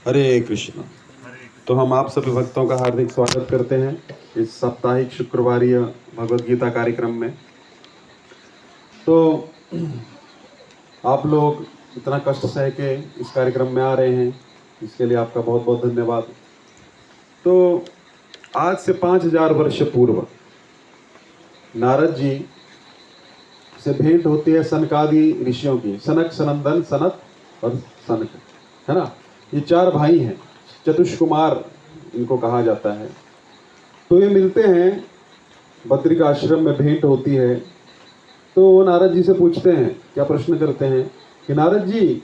हरे कृष्ण। तो हम आप सभी भक्तों का हार्दिक स्वागत करते हैं इस साप्ताहिक शुक्रवारीय भगवद गीता कार्यक्रम में। तो आप लोग इतना कष्ट सह के इस कार्यक्रम में आ रहे हैं, इसके लिए आपका बहुत बहुत धन्यवाद। तो आज से 5000 वर्ष पूर्व नारद जी से भेंट होती है सनकादि ऋषियों की। सनक, सनंदन, सनत और सनक, है ना। ये 4 भाई हैं, चतुष्कुमार इनको कहा जाता है। तो ये मिलते हैं, बद्रिक आश्रम में भेंट होती है। तो वो नारद जी से पूछते हैं, क्या प्रश्न करते हैं कि नारद जी,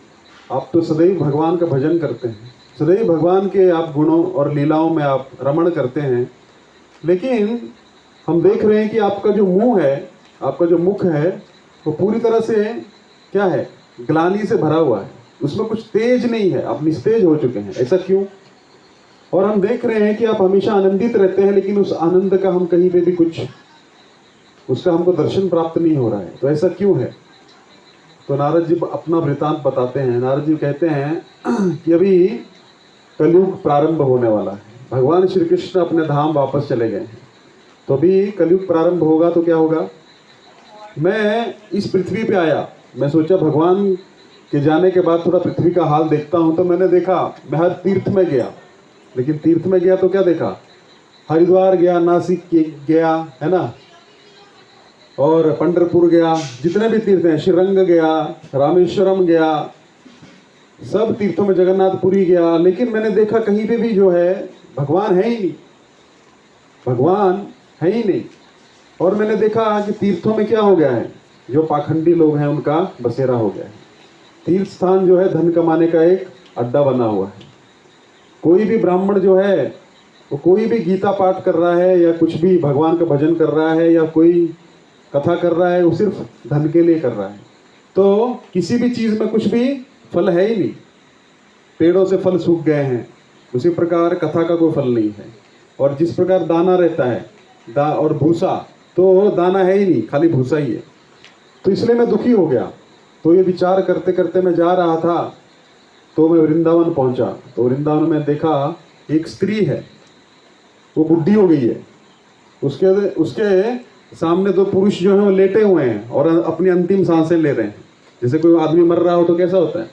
आप तो सदैव भगवान का भजन करते हैं, सदैव भगवान के आप गुणों और लीलाओं में आप रमण करते हैं, लेकिन हम देख रहे हैं कि आपका जो मुंह है, आपका जो मुख है, वो पूरी तरह से क्या है, ग्लानि से भरा हुआ है, उसमें कुछ तेज नहीं है, आप निस्तेज हो चुके हैं। ऐसा क्यों? और हम देख रहे हैं कि आप हमेशा आनंदित रहते हैं, लेकिन उस आनंद का हम कहीं पे भी कुछ, उसका हमको दर्शन प्राप्त नहीं हो रहा है, तो ऐसा क्यों है? तो नारद जी अपना वृतांत बताते हैं। नारद जी कहते हैं कि अभी कलयुग प्रारंभ होने वाला है, भगवान श्री कृष्ण अपने धाम वापस चले गए हैं। तो अभी कलयुग प्रारंभ होगा तो क्या होगा? मैं इस पृथ्वी पे आया, मैं सोचा भगवान के जाने के बाद थोड़ा पृथ्वी का हाल देखता हूँ। तो मैंने देखा, मैं हर तीर्थ में गया, लेकिन तीर्थ में गया तो क्या देखा? हरिद्वार गया, नासिक गया, है ना, और पंढरपुर गया, जितने भी तीर्थ हैं, श्रीरंग गया, रामेश्वरम गया, सब तीर्थों में, जगन्नाथपुरी गया, लेकिन मैंने देखा कहीं पे भी जो है भगवान है ही नहीं, भगवान है ही नहीं। और मैंने देखा कि तीर्थों में क्या हो गया है, जो पाखंडी लोग हैं उनका बसेरा हो गया है। तीर्थ स्थान जो है धन कमाने का एक अड्डा बना हुआ है। कोई भी ब्राह्मण जो है, वो कोई भी गीता पाठ कर रहा है या कुछ भी भगवान का भजन कर रहा है या कोई कथा कर रहा है, वो सिर्फ धन के लिए कर रहा है। तो किसी भी चीज़ में कुछ भी फल है ही नहीं। पेड़ों से फल सूख गए हैं, उसी प्रकार कथा का कोई फल नहीं है। और जिस प्रकार दाना रहता है और भूसा, तो दाना है ही नहीं, खाली भूसा ही है। तो इसलिए मैं दुखी हो गया। तो ये विचार करते करते मैं जा रहा था, तो मैं वृंदावन पहुंचा। तो वृंदावन में देखा एक स्त्री है, वो बुढ़ी हो गई है। उसके उसके सामने 2 पुरुष जो हैं वो लेटे हुए हैं और अपनी अंतिम सांसें ले रहे हैं। जैसे कोई आदमी मर रहा हो तो कैसा होता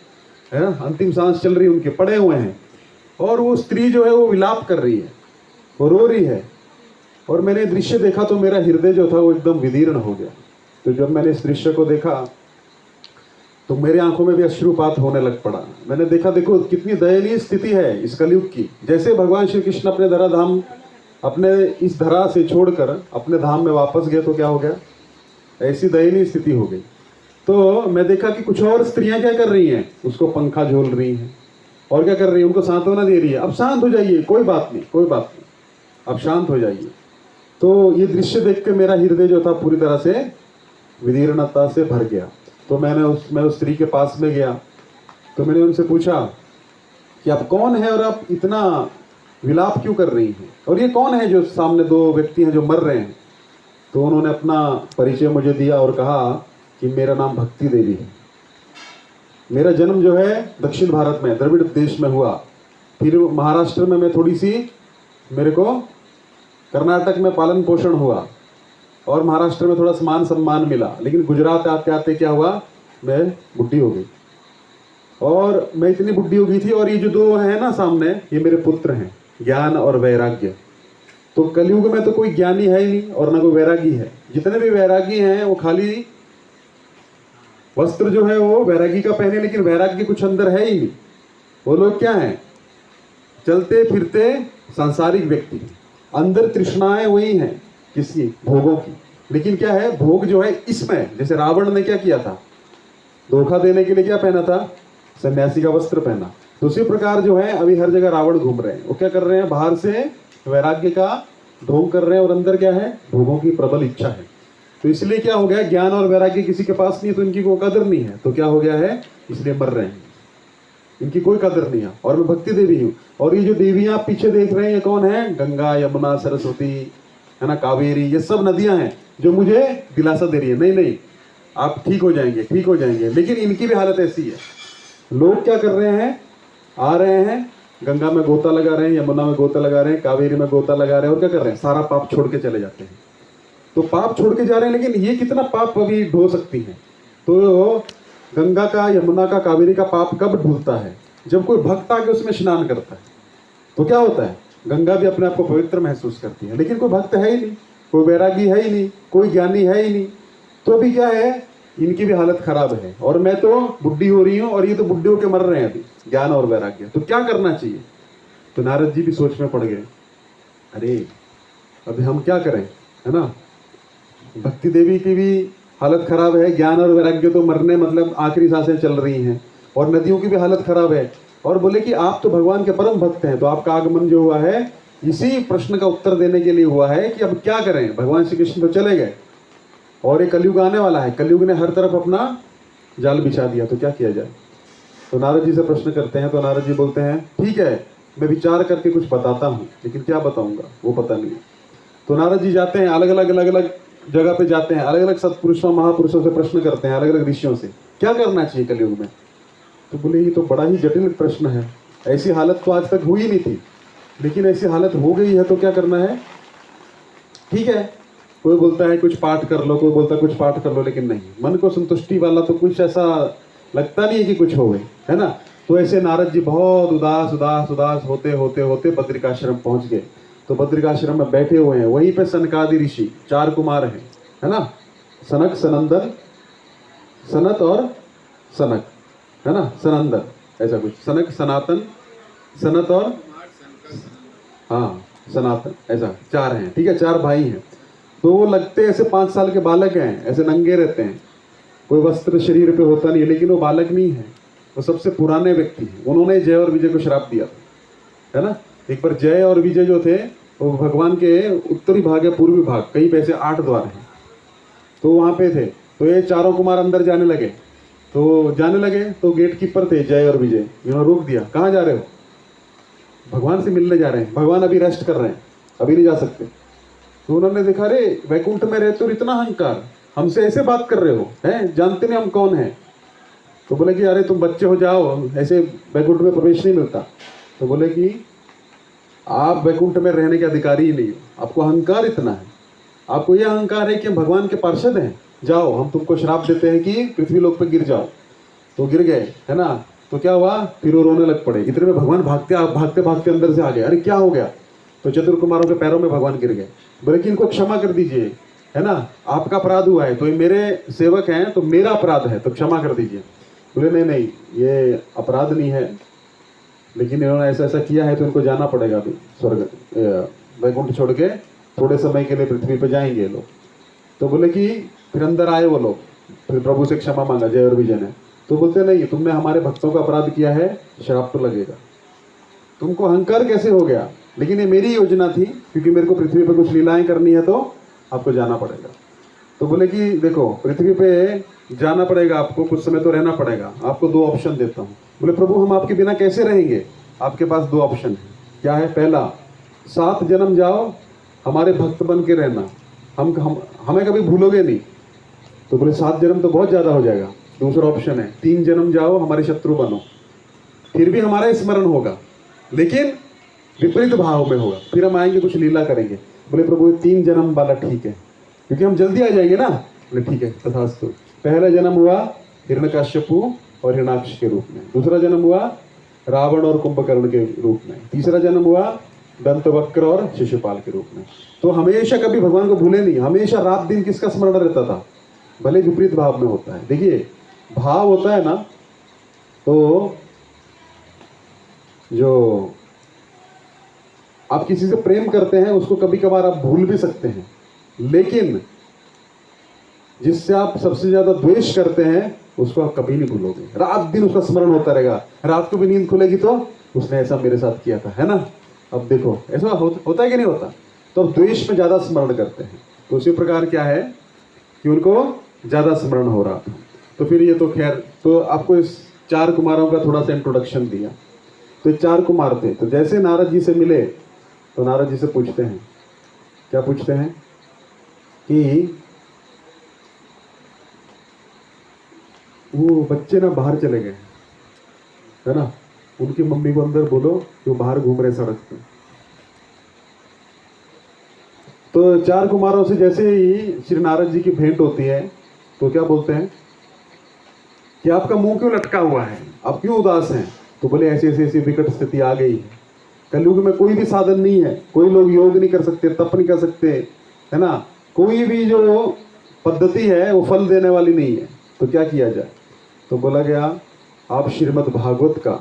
है ना, अंतिम सांस चल रही है, उनके पड़े हुए हैं। और वो स्त्री जो है वो विलाप कर रही है, वो रो रही है। और मैंने दृश्य देखा तो मेरा हृदय जो था वो एकदम विदीर्ण हो गया। तो जब मैंने इस दृश्य को देखा तो मेरी आंखों में भी अश्रुपात होने लग पड़ा। मैंने देखा, देखो कितनी दयनीय स्थिति है इस कलयुग की। जैसे भगवान श्री कृष्ण अपने धराधाम, अपने इस धरा से छोड़कर अपने धाम में वापस गए तो क्या हो गया, ऐसी दयनीय स्थिति हो गई। तो मैं देखा कि कुछ और स्त्रियां क्या कर रही हैं, उसको पंखा झोल रही हैं और क्या कर रही है, उनको सांत्वना दे रही है, अब शांत हो जाइए, कोई बात नहीं, कोई बात नहीं, अब शांत हो जाइए। तो ये दृश्य देख के मेरा हृदय जो था पूरी तरह से विदीर्णता से भर गया। तो मैं उस स्त्री के पास में गया। तो मैंने उनसे पूछा कि आप कौन है और आप इतना विलाप क्यों कर रही हैं, और ये कौन है जो सामने 2 व्यक्ति हैं जो मर रहे हैं? तो उन्होंने अपना परिचय मुझे दिया और कहा कि मेरा नाम भक्ति देवी है। मेरा जन्म जो है दक्षिण भारत में, द्रविड़ देश में हुआ। फिर महाराष्ट्र में मैं थोड़ी सी, मेरे को कर्नाटक में पालन पोषण हुआ और महाराष्ट्र में थोड़ा मान सम्मान मिला, लेकिन गुजरात आते आते क्या हुआ, मैं बुढ़ी हो गई। और मैं इतनी बुढ़ी हो गई थी, और ये जो 2 हैं ना सामने, ये मेरे पुत्र हैं, ज्ञान और वैराग्य। तो कलयुग में तो कोई ज्ञानी है ही नहीं और ना कोई वैरागी है। जितने भी वैरागी हैं वो खाली वस्त्र जो है वो वैरागी का पहने, लेकिन वैराग्य कुछ अंदर है ही नहीं। वो लोग क्या हैं, चलते फिरते सांसारिक व्यक्ति, अंदर तृष्णाएं वही हैं, किसकी, भोगों की। लेकिन क्या है, भोग जो है इसमें, जैसे रावण ने क्या किया था, धोखा देने के लिए क्या पहना था, सन्यासी का वस्त्र पहना। तो उसी प्रकार जो है अभी हर जगह रावण घूम रहे हैं। वो क्या कर रहे हैं, बाहर से वैराग्य का ढोंग कर रहे हैं और अंदर क्या है, भोगों की प्रबल इच्छा है। तो इसलिए क्या हो गया, ज्ञान और वैराग्य किसी के पास नहीं है तो इनकी कोई कदर नहीं है। तो क्या हो गया है, इसलिए मर रहे हैं, इनकी कोई कदर नहीं है। और मैं भक्ति देवी हूँ। और ये जो देवियां आप पीछे देख रहे हैं, ये कौन है, गंगा, यमुना, सरस्वती, है ना, कावेरी, ये सब नदियां हैं जो मुझे दिलासा दे रही है, नहीं नहीं आप ठीक हो जाएंगे, ठीक हो जाएंगे। लेकिन इनकी भी हालत ऐसी है। लोग क्या कर रहे हैं, आ रहे हैं, गंगा में गोता लगा रहे हैं, यमुना में गोता लगा रहे हैं, कावेरी में गोता लगा रहे हैं, और क्या कर रहे हैं, सारा पाप छोड़ के चले जाते हैं। तो पाप छोड़ के जा रहे हैं, लेकिन ये कितना पाप अभी ढो सकती है? तो गंगा का, यमुना का, कावेरी का पाप कब धुलता है? जब कोई भक्त आके उसमें स्नान करता है। तो क्या होता है, गंगा भी अपने आप को पवित्र महसूस करती है। लेकिन कोई भक्त है ही नहीं, कोई वैरागी है ही नहीं, कोई ज्ञानी है ही नहीं। तो अभी क्या है, इनकी भी हालत खराब है, और मैं तो बुढ़ी हो रही हूँ और ये तो बुढ़े होके मर रहे हैं अभी, ज्ञान और वैराग्य। तो क्या करना चाहिए? तो नारद जी भी सोच में पड़ गए, अरे अभी हम क्या करें, है ना। भक्ति देवी की भी हालत खराब है, ज्ञान और वैराग्य तो मरने मतलब आखिरी सांसें चल रही हैं, और नदियों की भी हालत खराब है। और बोले कि आप तो भगवान के परम भक्त हैं, तो आपका आगमन जो हुआ है इसी प्रश्न का उत्तर देने के लिए हुआ है कि अब क्या करें। भगवान श्री कृष्ण तो चले गए और एक कलयुग आने वाला है, कलयुग ने हर तरफ अपना जाल बिछा दिया, तो क्या किया जाए। तो नारद जी से प्रश्न करते हैं। तो नारद जी बोलते हैं, ठीक है, मैं विचार करके कुछ बताता हूँ, लेकिन क्या बताऊंगा वो पता नहीं। तो नारद जी जाते हैं, अलग अलग जगह पे जाते हैं, अलग अलग सत्पुरुषों महापुरुषों से प्रश्न करते हैं, अलग अलग ऋषियों से, क्या करना चाहिए कलयुग में। तो बोले ये तो बड़ा ही जटिल प्रश्न है, ऐसी हालत तो आज तक हुई नहीं थी, लेकिन ऐसी हालत हो गई है तो क्या करना है। ठीक है, कोई बोलता है कुछ पाठ कर लो, कोई बोलता है कुछ पाठ कर लो, लेकिन नहीं, मन को संतुष्टि वाला तो कुछ ऐसा लगता नहीं है कि कुछ होवे, है ना। तो ऐसे नारद जी बहुत उदास उदास उदास होते होते होते बद्रिकाश्रम पहुंच गए। तो बद्रिकाश्रम में बैठे हुए हैं, वहीं पे सनकादि ऋषि 4 कुमार हैं, है ना, सनक, सनंदन, सनत और सनक, है ना, सनंदन, ऐसा कुछ, सनक, सनातन, सनत और हाँ सनातन, ऐसा 4 हैं। ठीक है, 4 भाई हैं। तो वो लगते ऐसे 5 साल के बालक हैं, ऐसे नंगे रहते हैं, कोई वस्त्र शरीर पे होता नहीं है, लेकिन वो बालक नहीं है, वो सबसे पुराने व्यक्ति हैं। उन्होंने जय और विजय को श्राप दिया था, है ना। एक बार जय और विजय जो थे वो भगवान के उत्तरी भाग या पूर्वी भाग, कहीं पे ऐसे 8 द्वार हैं, तो वहाँ पे थे। तो ये चारों कुमार अंदर जाने लगे, तो जाने लगे तो गेट कीपर थे जय और विजय, इन्होंने रोक दिया, कहाँ जा रहे हो। भगवान से मिलने जा रहे हैं, भगवान अभी रेस्ट कर रहे हैं, अभी नहीं जा सकते। तो उन्होंने देखा, रे वैकुंठ में रहते हो, इतना अहंकार, हमसे ऐसे बात कर रहे हो, हैं, जानते नहीं हम कौन है। तो बोले कि अरे तुम बच्चे हो, जाओ, ऐसे वैकुंठ में प्रवेश नहीं मिलता। तो बोले कि आप वैकुंठ में रहने के अधिकारी ही नहीं हो, आपको अहंकार इतना है, आपको यह अहंकार है कि हम भगवान के पार्षद हैं, जाओ हम तुमको श्राप देते हैं कि पृथ्वी लोक पे गिर जाओ। तो गिर गए, है ना। तो क्या हुआ, फिर वो रोने लग पड़े। इतने में भगवान भागते भागते भागते अंदर से आ गए, अरे क्या हो गया। तो चतुर कुमारों के पैरों में भगवान गिर गए, बोले कि इनको क्षमा कर दीजिए, है ना, आपका अपराध हुआ है, तो ये मेरे सेवक हैं, तो मेरा अपराध है, तो क्षमा कर दीजिए। बोले नहीं नहीं, ये अपराध नहीं है, लेकिन इन्होंने ऐसा ऐसा किया है तो इनको जाना पड़ेगा अभी स्वर्ग, वैकुंठ छोड़ के थोड़े समय के लिए पृथ्वी पर जाएंगे लोग। तो बोले कि फिर अंदर आए वो लोग, फिर प्रभु से क्षमा मांगा जय और विजय ने। तो बोलते नहीं, तुमने हमारे भक्तों का अपराध किया है, श्राप तो लगेगा। तुमको अहंकार कैसे हो गया, लेकिन ये मेरी योजना थी, क्योंकि मेरे को पृथ्वी पर कुछ लीलाएं करनी है, तो आपको जाना पड़ेगा। तो बोले कि देखो, पृथ्वी पे जाना पड़ेगा आपको, कुछ समय तो रहना पड़ेगा, आपको 2 ऑप्शन देता हूँ। बोले प्रभु हम आपके बिना कैसे रहेंगे। आपके पास 2 ऑप्शन है, क्या है, पहला 7 जन्म जाओ, हमारे भक्त बन के रहना, हम हमें कभी भूलोगे नहीं। तो बोले 7 जन्म तो बहुत ज़्यादा हो जाएगा। दूसरा ऑप्शन है 3 जन्म जाओ, हमारे शत्रु बनो, फिर भी हमारा स्मरण होगा, लेकिन विपरीत भाव में होगा, फिर हम आएंगे कुछ लीला करेंगे। बोले प्रभु 3 जन्म वाला ठीक है, क्योंकि हम जल्दी आ जाएंगे ना। बोले ठीक है, तथास्तु। पहला जन्म हुआ हिरण्यकश्यपु और हिरणाक्ष के रूप में, दूसरा जन्म हुआ रावण और कुंभकर्ण के रूप में, तीसरा जन्म हुआ दंतवक्र और शिशुपाल के रूप में। तो हमेशा कभी भगवान को भूले नहीं, हमेशा रात दिन किसका स्मरण रहता था, भले विपरीत भाव में होता है। देखिए भाव होता है ना, तो जो आप किसी से प्रेम करते हैं उसको कभी कभार आप भूल भी सकते हैं, लेकिन जिससे आप सबसे ज्यादा द्वेष करते हैं उसको आप कभी नहीं भूलोगे, रात दिन उसका स्मरण होता रहेगा। रात को भी नींद खुलेगी तो उसने ऐसा मेरे साथ किया था, है ना। अब देखो ऐसा होता है कि नहीं होता। तो अब द्वेष में ज्यादा स्मरण करते हैं, तो उसी प्रकार क्या है कि उनको ज्यादा स्मरण हो रहा था। तो फिर ये तो खैर, तो आपको इस 4 कुमारों का थोड़ा सा इंट्रोडक्शन दिया। तो ये 4 कुमार थे। तो जैसे नारद जी से मिले तो नारद जी से पूछते हैं, क्या पूछते हैं कि वो बच्चे ना बाहर चले गए, है ना, उनकी मम्मी को अंदर बोलो कि वो बाहर घूम रहे सड़क पे। तो 4 कुमारों से जैसे ही श्री नारद जी की भेंट होती है तो क्या बोलते हैं कि आपका मुंह क्यों लटका हुआ है, आप क्यों उदास हैं? तो बोले ऐसी ऐसी ऐसी विकट स्थिति आ गई है, कलयुग में कोई भी साधन नहीं है, कोई लोग योग नहीं कर सकते, तप नहीं कर सकते, है ना, कोई भी जो पद्धति है वो फल देने वाली नहीं है, तो क्या किया जाए? तो बोला गया आप श्रीमद् भागवत का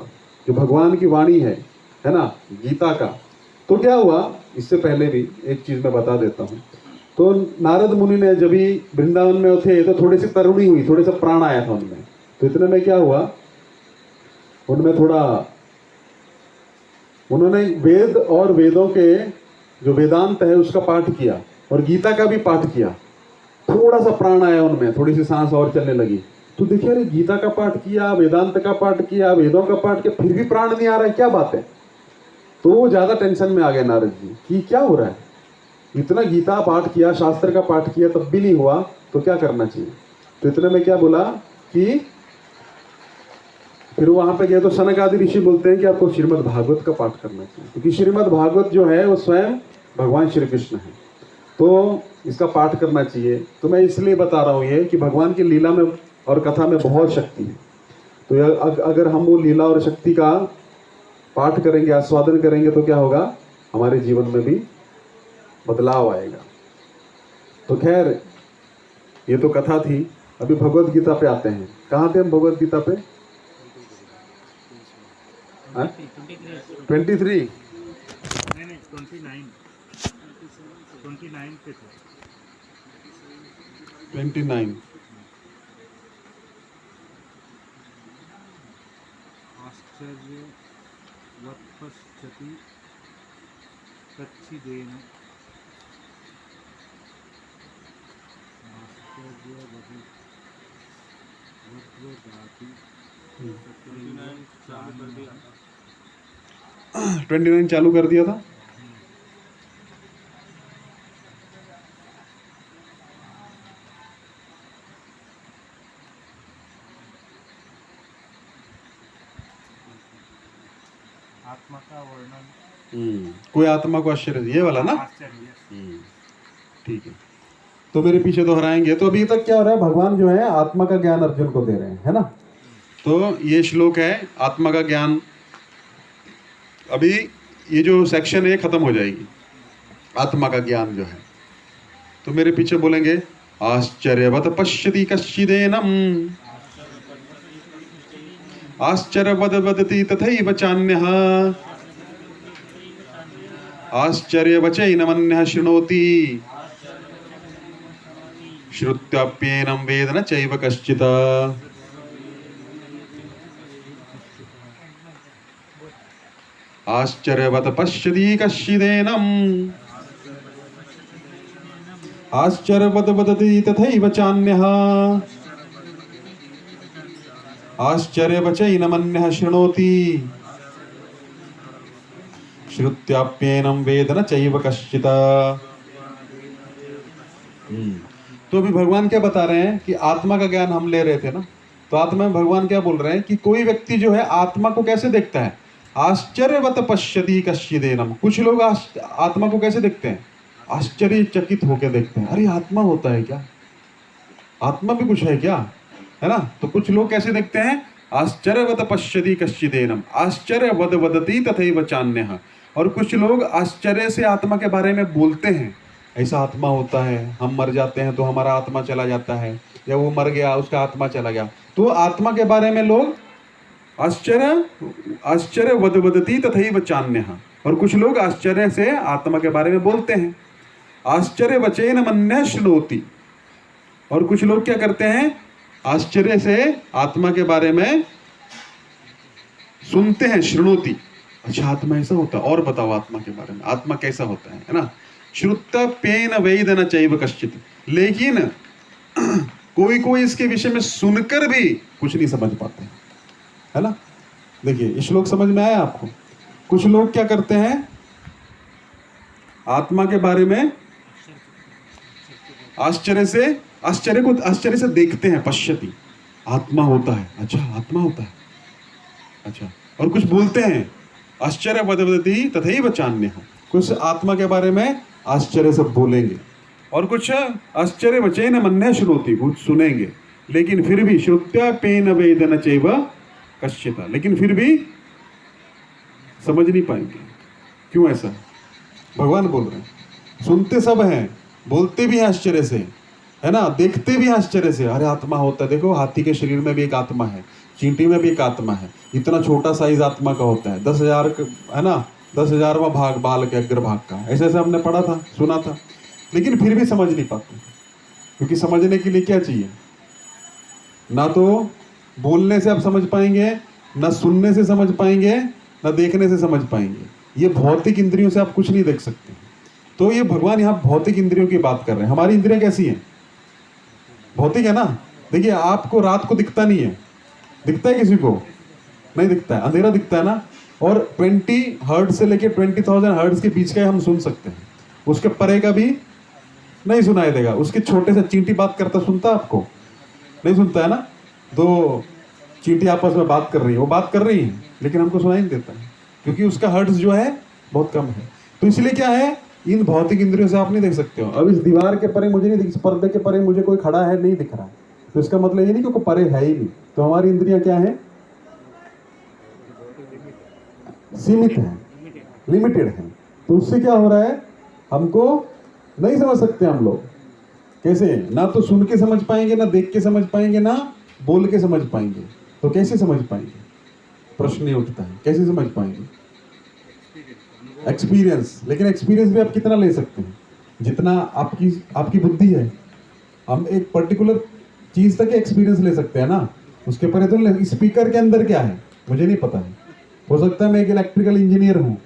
जो भगवान की वाणी है ना, गीता का। तो क्या हुआ, इससे पहले भी एक चीज मैं बता देता हूँ। तो नारद मुनि ने जब भी वृंदावन में थे तो थोड़ी सी तरुणी हुई, थोड़े सा प्राण आया था उनमें। तो इतने में क्या हुआ, उनमें थोड़ा उन्होंने वेद और वेदों के जो वेदांत है उसका पाठ किया और गीता का भी पाठ किया। थोड़ा सा प्राण आया उनमें, थोड़ी सी सांस और चलने लगी। तो देखिए अरे गीता का पाठ किया, वेदांत का पाठ किया, वेदों का पाठ किया, फिर भी प्राण नहीं आ रहा है, क्या बात है? तो वो ज्यादा टेंशन में आ गए नारद जी कि क्या हो रहा है, इतना गीता पाठ किया, शास्त्र का पाठ किया, तब भी नहीं हुआ, तो क्या करना चाहिए? तो इतने में क्या बोला कि फिर वहां पे गए तो सनक आदि ऋषि बोलते हैं कि आपको श्रीमद् भागवत का पाठ करना चाहिए, क्योंकि श्रीमद् भागवत जो है वो स्वयं भगवान श्री कृष्ण है, तो इसका पाठ करना चाहिए। तो मैं इसलिए बता रहा हूँ ये कि भगवान की लीला में और कथा में बहुत शक्ति है। तो अगर हम वो लीला और शक्ति का पाठ करेंगे, आस्वादन करेंगे, तो क्या होगा, हमारे जीवन में भी बदलाव आएगा। तो खैर ये तो कथा थी। अभी भगवत गीता पे आते हैं। कहाँ थे हम भगवत गीता पे? 23 नहीं 29 पे थे। 29 आश्चर्यवत्पश्यति कच्चिदेन आश्चर्यवद्वदाति 29 चालू कर दिया था। आत्मा का वर्णन, कोई आत्मा को आश्चर्य, ये वाला ना? आश्चर्य। ठीक है, तो मेरे पीछे दोहराएंगे। तो अभी तक क्या हो रहा है, भगवान जो है आत्मा का ज्ञान अर्जुन को दे रहे हैं, है ना? तो ये श्लोक है आत्मा का ज्ञान। अभी ये जो सेक्शन है खत्म हो जाएगी, आत्मा का ज्ञान जो है। तो मेरे पीछे बोलेंगे आश्चर्यवत पश्यति कश्चिदेनम, आश्चर्यवद वदति तथैव चान्यः, आश्चर्यवचैनमन्यः शृणोति, श्रुत्याप्येनं वेद न चैव कश्चित्। आश्चर्यवत पश्यति कश्चिदेनम, आश्चर्यवद वदति तथैव चान्यः, आश्चर्यवचैनमन्यः शृणोति, श्रुत्याप्येनं वेद न चैव कश्चित्। तो अभी भगवान क्या बता रहे हैं कि आत्मा का ज्ञान हम ले रहे थे ना, तो आत्मा में भगवान क्या बोल रहे हैं कि कोई व्यक्ति जो है आत्मा को कैसे देखता है, आश्चर्यवत पश्यति कश्चिदेनम। कुछ लोग आत्मा को कैसे देखते हैं, आश्चर्यचकित होकर देखते हैं, अरे आत्मा होता है क्या, आत्मा भी कुछ है क्या, है ना? तो कुछ लोग कैसे देखते हैं, आश्चर्यवत पश्यति कश्चिदेनम, आश्चर्यवद वदति तथैव चान्यः। और कुछ लोग आश्चर्य से आत्मा के बारे में बोलते हैं, ऐसा आत्मा होता है, हम मर जाते हैं तो हमारा आत्मा चला जाता है, या वो मर गया उसका आत्मा चला गया। तो आत्मा के बारे में लोग आश्चर्य वद वदति तथैव चान्यः। और कुछ लोग आश्चर्य से आत्मा के बारे में बोलते हैं, आश्चर्य वचेन मन्यः शृणोति। और कुछ लोग क्या करते हैं, आश्चर्य से आत्मा के बारे में सुनते हैं, शृणोति, अच्छा आत्मा ऐसा होता है, और बताओ आत्मा के बारे में, आत्मा कैसा होता है ना? श्रुत्याप्येन वेद न चैव कश्चित्। लेकिन कोई कोई इसके विषय में सुनकर भी कुछ नहीं समझ पाते, है ना? देखिए ये श्लोक समझ में आया आपको? कुछ लोग क्या करते हैं, आत्मा के बारे में आश्चर्य से देखते हैं, पश्यति, आत्मा होता है, अच्छा आत्मा होता है, अच्छा और कुछ बोलते हैं आश्चर्य वदति तथैव चान्यः, कुछ आत्मा के बारे में आश्चर्य से बोलेंगे और कुछ आश्चर्य वचेन मन्यः श्रोति, कुछ सुनेंगे लेकिन फिर भी श्रुत्या पेन वेदन चैव कश्चित्, लेकिन फिर भी समझ नहीं पाएंगे। क्यों ऐसा? भगवान बोल रहे हैं सुनते सब हैं, बोलते भी हैं आश्चर्य से, है ना, देखते भी हैं आश्चर्य से। अरे आत्मा होता है, देखो हाथी के शरीर में भी एक आत्मा है, चींटी में भी एक आत्मा है, इतना छोटा साइज आत्मा का होता है, 10,000 है ना, 10,000वां भाग बाल के अग्रभाग का, ऐसे ऐसे हमने पढ़ा था, सुना था, लेकिन फिर भी समझ नहीं पाते। क्योंकि समझने के लिए क्या चाहिए? ना तो बोलने से आप समझ पाएंगे, ना सुनने से समझ पाएंगे, ना देखने से समझ पाएंगे। ये भौतिक इंद्रियों से आप कुछ नहीं देख सकते। तो ये भगवान यहाँ भौतिक इंद्रियों की बात कर रहे हैं। हमारी इंद्रियां कैसी हैं? भौतिक है ना। देखिए आपको रात को दिखता नहीं है, दिखता है किसी को? नहीं दिखता है, अंधेरा दिखता है ना। और 20 हर्ट्ज से लेके 20,000 हर्ट्ज के बीच का हम सुन सकते हैं, उसके परे का भी नहीं सुनाई देगा। उसके छोटे से चींटी बात करता सुनता आपको? नहीं सुनता है ना। दो चींटी आपस में बात कर रही है, वो बात कर रही है लेकिन हमको सुनाई नहीं देता है, क्योंकि उसका हर्ट्ज जो है बहुत कम है। तो इसलिए क्या है, इन भौतिक इंद्रियों से आप नहीं देख सकते हो। अब इस दीवार के परे मुझे नहीं दिख, पर्दे के परे मुझे कोई खड़ा है नहीं दिख रहा है, तो इसका मतलब ये नहीं कि कोई परे है ही नहीं। तो हमारी इंद्रियां क्या है? सीमित है, लिमिटेड है। तो उससे क्या हो रहा है, हमको नहीं समझ सकते हम लोग। कैसे? ना तो सुन के समझ पाएंगे, ना देख के समझ पाएंगे, ना बोल के समझ पाएंगे। तो कैसे समझ पाएंगे? प्रश्न ये उठता है, कैसे समझ पाएंगे? एक्सपीरियंस। लेकिन एक्सपीरियंस भी आप कितना ले सकते हैं? जितना आपकी बुद्धि है। हम एक पर्टिकुलर चीज तक एक्सपीरियंस ले सकते हैं ना, उसके परे तो स्पीकर के अंदर क्या है मुझे नहीं पता है। हो सकता है मैं एक इलेक्ट्रिकल इंजीनियर हूँ,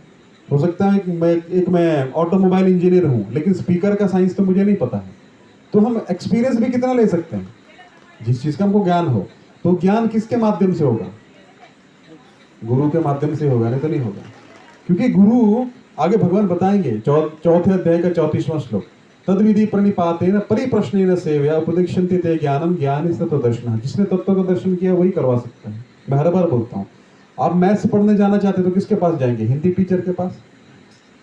हो सकता है मैं ऑटोमोबाइल इंजीनियर हूँ, लेकिन स्पीकर का साइंस तो मुझे नहीं पता है। तो हम एक्सपीरियंस भी कितना ले सकते हैं? जिस चीज का हमको ज्ञान हो। तो ज्ञान किसके माध्यम से होगा? गुरु के माध्यम से होगा, नहीं तो नहीं होगा। क्योंकि गुरु, आगे भगवान बताएंगे चौथे अध्याय का 34वां श्लोक, तद विधि प्रणिपातेन परिप्रश्नेन सेवया उपदिक्षन्ति ते ज्ञानम ज्ञानी तत्वदर्शिनः। जिसने तत्व का दर्शन किया वही करवा सकता है। मैं हर बार बोलता हूँ, आप मैथ्स पढ़ने जाना चाहते तो किसके पास जाएंगे? हिंदी टीचर के पास।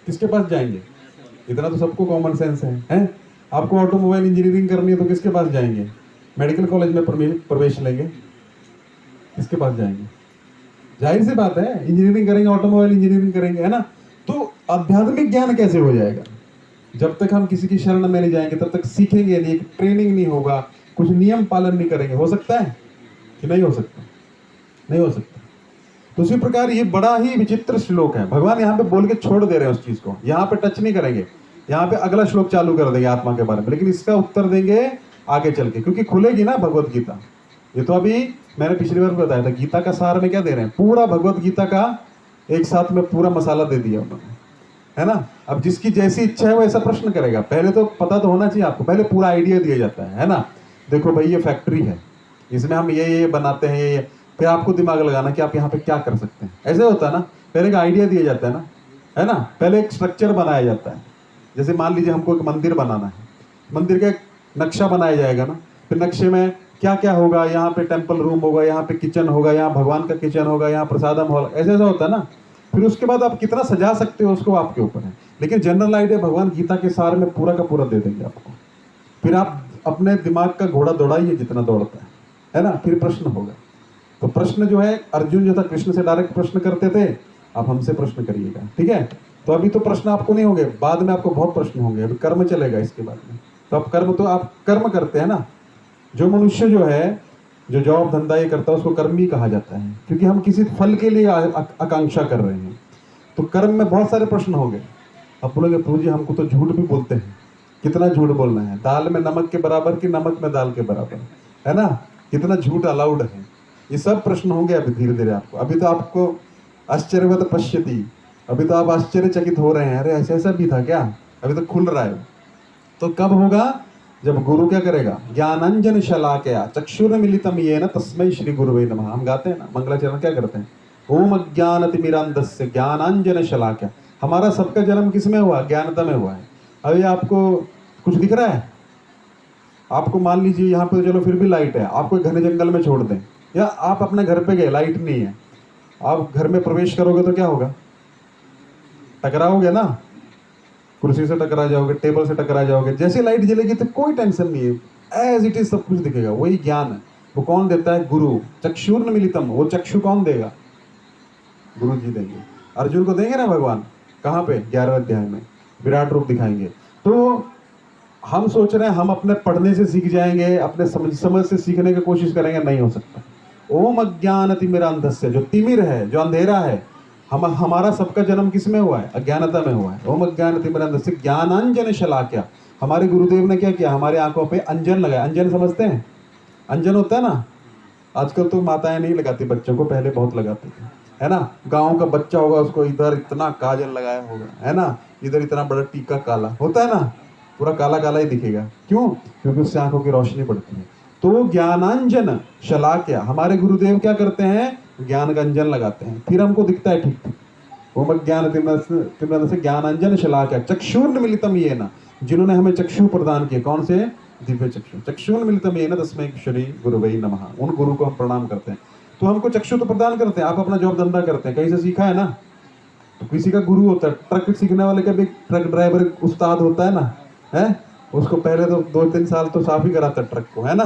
किसके पास जाएंगे? इतना तो सबको कॉमन सेंस है? आपको ऑटोमोबाइल इंजीनियरिंग करनी है तो किसके पास जाएंगे? मेडिकल कॉलेज में प्रवेश लेंगे, किसके पास जाएंगे? जाहिर सी बात है, इंजीनियरिंग करेंगे, ऑटोमोबाइल इंजीनियरिंग करेंगे, है ना। तो आध्यात्मिक ज्ञान कैसे हो जाएगा? जब तक हम किसी की शरण में नहीं जाएंगे तब तक सीखेंगे नहीं, ट्रेनिंग नहीं होगा, कुछ नियम पालन नहीं करेंगे। हो सकता है कि नहीं हो सकता? नहीं हो सकता। तो उसी प्रकार ये बड़ा ही विचित्र श्लोक है। भगवान यहाँ पे बोल के छोड़ दे रहे हैं उस चीज को, यहाँ पे टच नहीं करेंगे। यहाँ पे अगला श्लोक चालू कर देंगे आत्मा के बारे में, लेकिन इसका उत्तर देंगे आगे चल के, क्योंकि खुलेगी ना भगवत गीता। ये तो अभी मैंने पिछली बार बताया था, गीता का सार में क्या दे रहे हैं? पूरा भगवत गीता का एक साथ में पूरा मसाला दे दिया उन्होंने, है ना। अब जिसकी जैसी इच्छा है वो ऐसा प्रश्न करेगा। पहले तो पता तो होना चाहिए आपको, पहले पूरा आइडिया दिया जाता है ना। देखो भाई ये फैक्ट्री है, इसमें हम ये बनाते हैं, ये फिर आपको दिमाग लगाना कि आप यहाँ पे क्या कर सकते हैं। ऐसे होता है ना, पहले एक आइडिया दिया जाता है ना, पहले एक स्ट्रक्चर बनाया जाता है। जैसे मान लीजिए हमको एक मंदिर बनाना है, मंदिर का एक नक्शा बनाया जाएगा ना, फिर नक्शे में क्या क्या होगा, यहाँ पे टेम्पल रूम होगा, यहाँ पे किचन होगा, यहाँ भगवान का किचन होगा, यहाँ प्रसादम होगा, ऐसा ऐसा होता है ना। फिर उसके बाद आप कितना सजा सकते हो उसको आपके ऊपर है, लेकिन जनरल आइडिया भगवान गीता के सार में पूरा का पूरा दे देंगे आपको। फिर आप अपने दिमाग का घोड़ा दौड़ाइए जितना दौड़ता है ना। फिर प्रश्न होगा। तो प्रश्न जो है, अर्जुन जो था कृष्ण से डायरेक्ट प्रश्न करते थे, आप हमसे प्रश्न करिएगा, ठीक है। तो अभी तो प्रश्न आपको नहीं होंगे, बाद में आपको बहुत प्रश्न होंगे। अभी कर्म चलेगा इसके बाद में। तो आप कर्म करते हैं ना। जो मनुष्य जो है, जो जॉब धंधा ये करता है, उसको कर्मी कहा जाता है, क्योंकि हम किसी फल के लिए आकांक्षा कर रहे हैं। तो कर्म में बहुत सारे प्रश्न हो गए। अब बोलोगे प्रभु जी हमको तो झूठ भी बोलते हैं, कितना झूठ बोलना है? दाल में नमक के बराबर कि नमक में दाल के बराबर, है ना। कितना झूठ अलाउड है? ये सब प्रश्न होंगे अभी धीरे धीरे आपको। अभी तो आपको आश्चर्यवत पश्यति, अभी तो आप आश्चर्यचकित हो रहे हैं, अरे ऐसा ऐसा भी था क्या? अभी तो खुल रहा है। तो कब होगा? जब गुरु क्या करेगा? ज्ञानांजन शलाकया चक्षुर्मिलितम येन तस्मै श्री गुरुवे नमः। हम गाते हैं ना, मंगलाचरण क्या करते हैं? ओम अज्ञानतिमिरान्धस्य ज्ञानांजन शलाकया। हमारा सबका जन्म किसमें हुआ? ज्ञानता में हुआ है। अभी आपको कुछ दिख रहा है? आपको मान लीजिए यहाँ पे चलो फिर भी लाइट है, आपको घने जंगल में छोड़ दें, या आप अपने घर पे गए, लाइट नहीं है, आप घर में प्रवेश करोगे तो क्या होगा? टकराओगे ना, कुर्सी से टकरा जाओगे, टेबल से टकरा जाओगे। जैसे लाइट जलेगी तो कोई टेंशन नहीं है, एज इट इज सब कुछ दिखेगा। वही ज्ञान है, वो कौन देता है? गुरु। चक्षुर्न मिलितम, वो चक्षु कौन देगा? गुरु जी देंगे। अर्जुन को देंगे ना भगवान, कहाँ पे? 11वें अध्याय में विराट रूप दिखाएंगे। तो हम सोच रहे हैं हम अपने पढ़ने से सीख जाएंगे, अपने समझ से सीखने की कोशिश करेंगे, नहीं हो सकता। ओम अज्ञान तिमिरांधस्य, जो तिमिर है, जो अंधेरा है, हमारा सबका जन्म किस में हुआ है? अज्ञानता में हुआ है। ओम अज्ञान तिमिरांधस्य ज्ञानांजन शलाक्या, हमारे गुरुदेव ने क्या किया? हमारे आंखों पे अंजन लगाया। अंजन समझते हैं? अंजन होता है ना, आजकल तो माताएं नहीं लगाती बच्चों को, पहले बहुत लगाती थी, है ना। गांव का बच्चा होगा, उसको इधर इतना काजल लगाया होगा, है ना, इधर इतना बड़ा टीका काला होता है ना, पूरा काला काला ही दिखेगा। क्यों? क्योंकि उससे आंखों की रोशनी पड़ती है। तो ज्ञानांजन शलाक्या, हमारे गुरुदेव क्या करते हैं? ज्ञान का अंजन लगाते हैं, फिर हमको दिखता है ठीक ठीक। ओम ज्ञान तिमिरांधस्य से ज्ञानांजन शलाक्या चक्षुर्न मिलितम येन, जिन्होंने हमें चक्षु प्रदान किए। कौन से? दिव्य चक्षु। चक्षुर्न मिलितम येन तस्मै श्री गुरुवे नमः, उन गुरु को हम प्रणाम करते हैं। तो हमको चक्षु तो प्रदान करते हैं। आप अपना जॉब धंधा करते हैं, कहीं से सीखा है ना, तो किसी का गुरु होता है। ट्रक सीखने वाले का भी ट्रक ड्राइवर उस्ताद होता है ना, है, उसको पहले तो 2-3 साल तो साफ ही कराता है ट्रक को, है ना।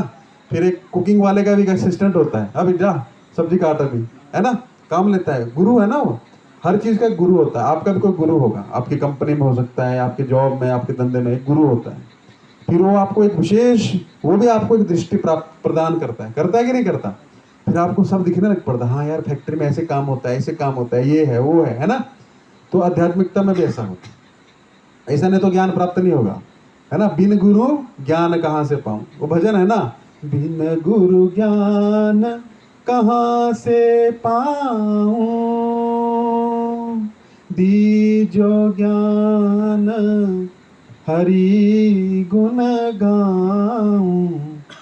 फिर एक कुकिंग वाले का भी एक असिस्टेंट होता है, अभी जा सब्जी काट अभी, है ना, काम लेता है। गुरु है ना वो, हर चीज का गुरु होता है। आपका भी कोई गुरु होगा, आपकी कंपनी में हो सकता है, आपके जॉब में, आपके धंधे में एक गुरु होता है। फिर वो आपको एक विशेष, वो भी आपको एक दृष्टि प्राप्त प्रदान करता है कि नहीं करता? फिर आपको सब दिखने लग पड़ता है, हाँ यार फैक्ट्री में ऐसे काम होता है, ऐसे काम होता है, ये है वो है ना। तो आध्यात्मिकता में भी ऐसा होता है। ऐसा नहीं तो ज्ञान प्राप्त नहीं होगा, है ना। बिन गुरु ज्ञान कहाँ से पाऊं, वो भजन है ना, बिन गुरु ज्ञान कहाँ से पाऊं, दीजो ज्ञान हरि गुण गाऊं।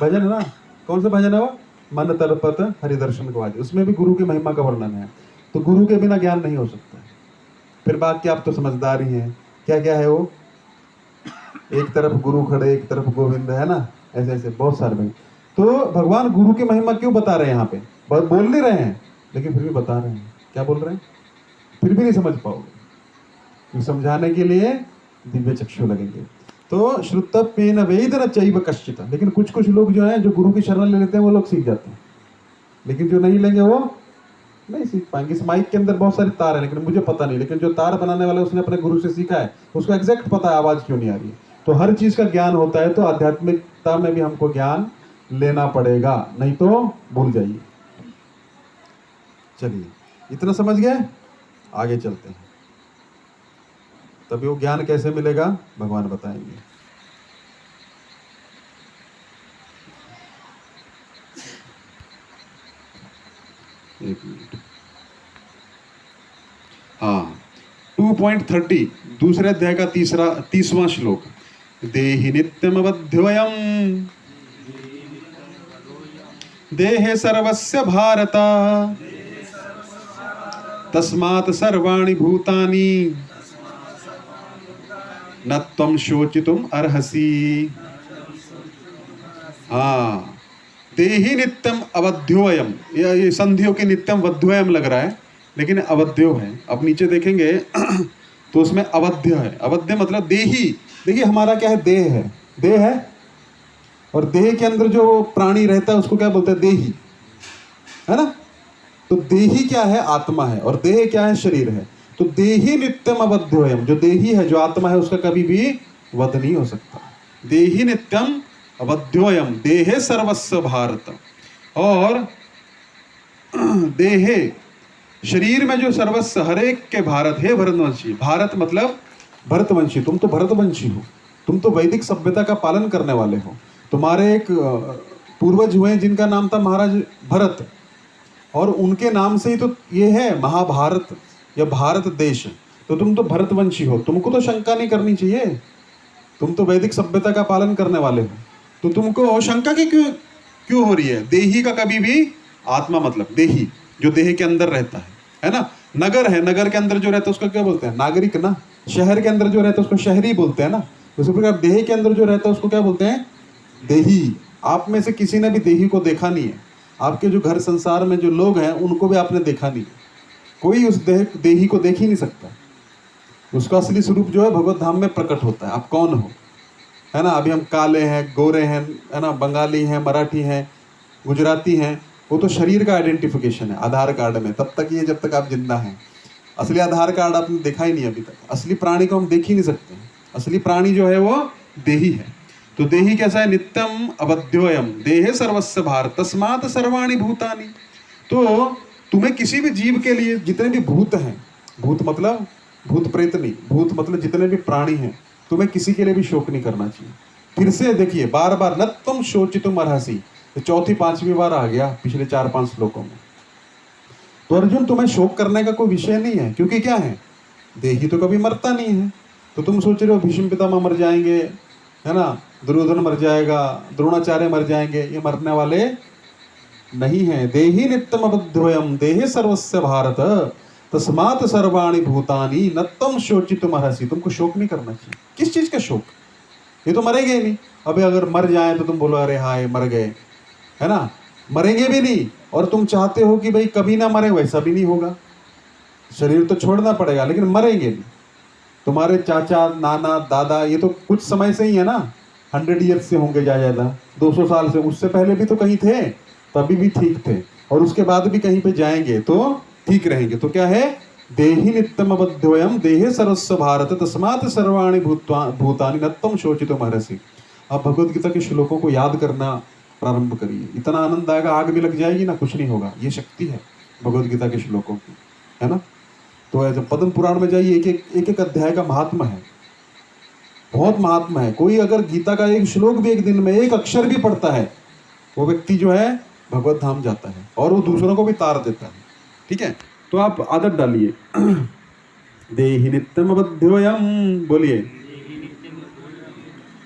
भजन है ना, कौन सा भजन है वो? मन तड़पत हरि दर्शन को आज, उसमें भी गुरु की महिमा का वर्णन है। तो गुरु के बिना ज्ञान नहीं हो सकता। फिर बात क्या, आप तो समझदार ही हैं, क्या क्या है वो? एक तरफ गुरु खड़े, एक तरफ गोविंद, है ना, ऐसे ऐसे बहुत सारे भाई। तो भगवान गुरु की महिमा क्यों बता रहे हैं यहाँ पे? बोल नहीं रहे हैं, लेकिन फिर भी बता रहे हैं। क्या बोल रहे हैं? फिर भी नहीं समझ पाओगे, समझाने के लिए दिव्य चक्षु लगेंगे। तो श्रुतप्येन वेद न चैव कश्चित्, लेकिन कुछ कुछ लोग जो हैं, जो गुरु की शरण ले लेते हैं, वो लोग सीख जाते हैं। लेकिन जो नहीं लेंगे वो नहीं सीख पाएंगे। इस माइक के अंदर बहुत सारे तार है, लेकिन मुझे पता नहीं, लेकिन जो तार बनाने वाला उसने अपने गुरु से सीखा है, उसको एग्जैक्ट पता है आवाज क्यों नहीं आ रही है। तो हर चीज का ज्ञान होता है, तो आध्यात्मिकता में भी हमको ज्ञान लेना पड़ेगा, नहीं तो भूल जाइए। चलिए, इतना समझ गए, आगे चलते हैं। तभी वो ज्ञान कैसे मिलेगा भगवान बताएंगे। एक मिनट, हाँ 2.30 दूसरे अध्याय का 30वां श्लोक। देहि नित्यमवध्योऽयम् देहे सर्वस्य भारत तस्मात् सर्वाणि भूतानि न त्वं शोचितुम् अर्हसि। हाँ, देहि नित्यम अवध्योयम, ये संधियों के नित्यम वध्योयम लग रहा है, लेकिन अवध्यो है। अब नीचे देखेंगे तो उसमें अवध्य है। अवध्य मतलब देही। देखिए हमारा क्या है, देह है, देह है, और देह के अंदर जो प्राणी रहता है उसको क्या बोलते हैं? देही, है ना। तो देही क्या है? आत्मा है, और देह क्या है? शरीर है। तो देही नित्यम अवध्योयम, जो देही है, जो आत्मा है, उसका कभी भी वध नहीं हो सकता। देही नित्यम अवध्योयम देहे सर्वस्व भारत, और देहे शरीर में जो सर्वस्व, हरेक के भारत है भरतवंशी। भारत मतलब भरतवंशी, तुम तो भरतवंशी हो, तुम तो वैदिक सभ्यता का पालन करने वाले हो। तुम्हारे एक पूर्वज हुए जिनका नाम था महाराज भरत, और उनके नाम से ही तो ये है महाभारत या भारत देश। तो तुम तो भरतवंशी हो, तुमको तो शंका नहीं करनी चाहिए, तुम तो वैदिक सभ्यता का पालन करने वाले हो। तो तुमको शंका की क्यों हो रही है? देही का कभी भी, आत्मा मतलब देही, जो देह के अंदर रहता है ना। नगर है, नगर के अंदर जो रहता है उसको क्या बोलते हैं? नागरिक ना। शहर के अंदर जो रहता है उसको शहरी बोलते हैं ना। उसी प्रकार देह के अंदर जो रहता है उसको क्या बोलते हैं? देही। आप में से किसी ने भी देही को देखा नहीं है। आपके जो घर संसार में जो लोग हैं उनको भी आपने देखा नहीं है, कोई उस देही को देख ही नहीं सकता। उसका असली स्वरूप जो है भगवत धाम में प्रकट होता है। आप कौन हो, है ना। अभी हम काले हैं, गोरे हैं, है ना, बंगाली हैं, मराठी हैं, गुजराती हैं, वो तो शरीर का आइडेंटिफिकेशन है आधार कार्ड में, तब तक ये जब तक आप जिंदा हैं। असली आधार कार्ड आपने देखा ही नहीं अभी तक। असली प्राणी को हम देख ही नहीं सकते। असली प्राणी जो है वो देही है। तो देही कैसा है? नित्यम अवध्योयम देहे सर्वस्व भारत तस्मात् सर्वाणि भूतानि। तो तुम्हें किसी भी जीव के लिए, जितने भी भूत हैं, भूत मतलब भूत प्रेत नहीं, भूत मतलब जितने भी प्राणी हैं, तुम्हें किसी के लिए भी शोक नहीं करना चाहिए। फिर से देखिए, बार बार न तुम शोचितुम अर्हसि, तो चौथी पांचवी बार आ गया पिछले 4-5 श्लोकों में। तो अर्जुन, तुम्हें शोक करने का कोई विषय नहीं है, क्योंकि क्या है, देही तो कभी मरता नहीं है। तो तुम सोच रहे हो भीष्म पितामह मर जाएंगे, है ना, दुर्योधन मर जाएगा, द्रोणाचार्य मर जाएंगे, ये मरने वाले नहीं है। देही नित्यम अबद्धोयम देहे सर्वस्य भारत तस्मात् सर्वाणि भूतानि न तम शोचितुम अर्हसि। तुमको शोक नहीं करना चाहिए। किस चीज का शोक? ये तो मरेंगे ही नहीं। अबे अगर मर जाए तो तुम बोलो अरे हाय मर गए, है ना। मरेंगे भी नहीं, और तुम चाहते हो कि भाई कभी ना मरे, वैसा भी नहीं होगा। शरीर तो छोड़ना पड़ेगा, लेकिन मरेंगे नहीं। तुम्हारे चाचा, नाना, दादा ये तो कुछ समय से ही है ना, 100 ईयर्स से होंगे ज्यादा, 200 साल से। उससे पहले भी तो कहीं थे, तभी भी ठीक थे, और उसके बाद भी कहीं पे जाएंगे तो ठीक रहेंगे। तो क्या है? देहि नित्यम अबद्धोयम देहे सर्वस्व भारत तस्मात् सर्वाणि भूतानि न त्वं शोचितुम अर्हसि। आप भगवत गीता के श्लोकों को याद करना प्रारंभ करिए। इतना आनंद आएगा, आग भी लग जाएगी ना, कुछ नहीं होगा। ये शक्ति है भगवत गीता के श्लोकों की, है ना। तो जब पद्म पुराण में जाइए, एक एक अध्याय का महात्मा है, बहुत महात्मा है। कोई अगर गीता का एक श्लोक भी एक दिन में एक अक्षर भी पढ़ता है, वो व्यक्ति जो है भगवत धाम जाता है, और वो दूसरों को भी तार देता है। ठीक है, तो आप आदत डालिए। देहि नित्यम अबद्धोयम, बोलिए,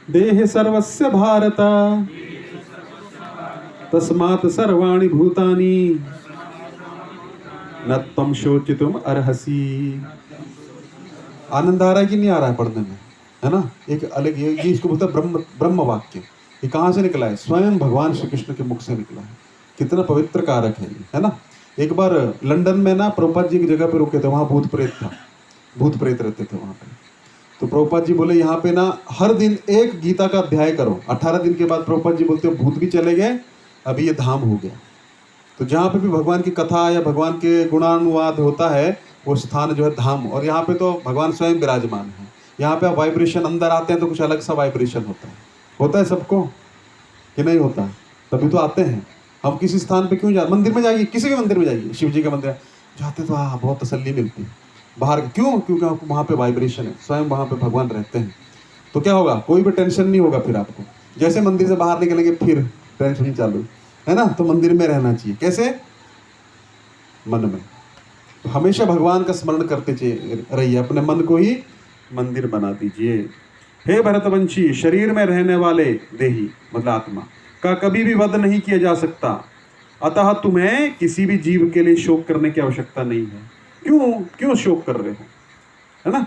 देहे सर्वस्य भारत तस्मात् सर्वाणि भूतानि न त्वं शोचितुम अर्हसि। आनंद आ रहा है कि नहीं आ रहा है पढ़ने में, है ना। एक अलग ये इसको बोलता है ब्रह्म वाक्य। ये कहाँ से निकला है? स्वयं भगवान श्री कृष्ण के मुख से निकला है। कितना पवित्र कारक है ये, है ना। एक बार लंदन में ना प्रभुपाद जी की जगह पे रुके थे, वहाँ भूत प्रेत था, भूत प्रेत रहते थे वहाँ पे। तो प्रभुपाद जी बोले यहाँ पे ना हर दिन एक गीता का अध्याय करो। 18 दिन के बाद प्रभुपाद जी बोलते भूत भी चले गए, अभी ये धाम हो गया। तो जहाँ पे भी भगवान की कथा या भगवान के गुणानुवाद होता है, वो स्थान जो है धाम। और यहाँ पे तो भगवान स्वयं विराजमान है। यहाँ पे आप वाइब्रेशन अंदर आते हैं तो कुछ अलग सा वाइब्रेशन होता है सबको कि नहीं होता? तभी तो आते हैं। हम किसी स्थान पे क्यों जाते? मंदिर में जाइए, किसी भी मंदिर में जाइए, शिव जी का मंदिर जाते तो हाँ बहुत तसल्ली मिलती है। बाहर क्यों? क्योंकि वहाँ पे वाइब्रेशन है, स्वयं वहाँ पे भगवान रहते हैं। तो क्या होगा? कोई भी टेंशन नहीं होगा फिर आपको। जैसे मंदिर से बाहर निकलेंगे फिर टेंशन चालू, है ना। तो मंदिर में रहना चाहिए। कैसे? मन में। तो हमेशा भगवान का स्मरण करते रहिए, अपने मन को ही मंदिर बना दीजिए। हे भरतवंशी, शरीर में रहने वाले देही मतलब आत्मा का कभी भी वध नहीं किया जा सकता, अतः तुम्हें किसी भी जीव के लिए शोक करने की आवश्यकता नहीं है। क्यों शोक कर रहे हो, है ना।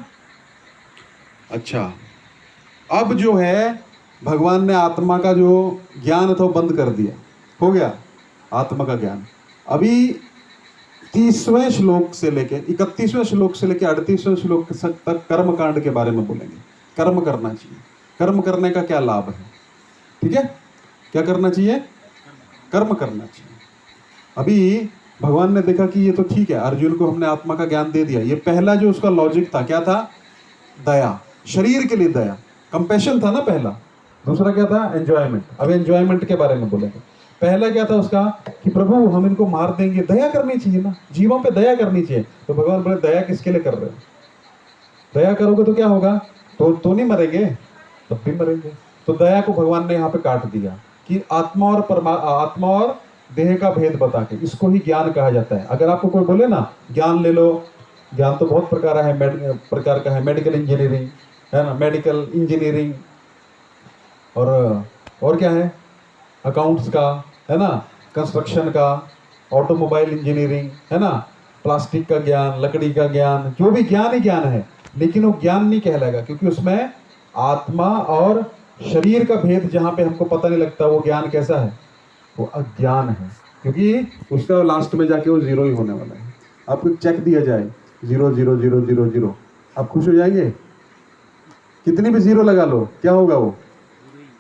अच्छा, अब जो है भगवान ने आत्मा का जो ज्ञान था वो बंद कर दिया, हो गया आत्मा का ज्ञान। अभी 30वें श्लोक से लेके 31वें श्लोक से लेके 38वें श्लोक तक कर्म कांड के बारे में बोलेंगे। कर्म करना चाहिए, कर्म करने का क्या लाभ है, ठीक है। क्या करना चाहिए? कर्म करना चाहिए। अभी भगवान ने देखा कि ये तो ठीक है, अर्जुन को हमने आत्मा का ज्ञान दे दिया। ये पहला जो उसका लॉजिक था क्या था? दया, शरीर के लिए दया, कंपैशन था ना पहला। दूसरा क्या था? एंजॉयमेंट। अब एंजॉयमेंट के बारे में बोलेंगे। पहला क्या था उसका कि प्रभु हम इनको मार देंगे, दया करनी चाहिए ना, जीवों पे दया करनी चाहिए। तो भगवान बोले दया किसके लिए कर रहे हो? दया करोगे तो क्या होगा? तो नहीं मरेंगे, तब भी मरेंगे। तो दया को भगवान ने यहाँ पे काट दिया कि आत्मा और देह का भेद बता के, इसको ही ज्ञान कहा जाता है। अगर आपको कोई बोले ना ज्ञान ले लो, ज्ञान तो बहुत प्रकार का है। मेडिकल इंजीनियरिंग है ना, मेडिकल इंजीनियरिंग, और क्या है, अकाउंट्स का, है ना, कंस्ट्रक्शन का, ऑटोमोबाइल इंजीनियरिंग, है ना, प्लास्टिक का ज्ञान, लकड़ी का ज्ञान, जो भी ज्ञान ही ज्ञान है। लेकिन वो ज्ञान नहीं कहलाएगा, क्योंकि उसमें आत्मा और शरीर का भेद जहाँ पे हमको पता नहीं लगता, वो ज्ञान कैसा है? वो अज्ञान है, क्योंकि उसका लास्ट में जाके वो जीरो ही होने वाला है। आपको एक चेक दिया जाए 00000, आप खुश हो जाएंगे? कितनी भी जीरो लगा लो क्या होगा, वो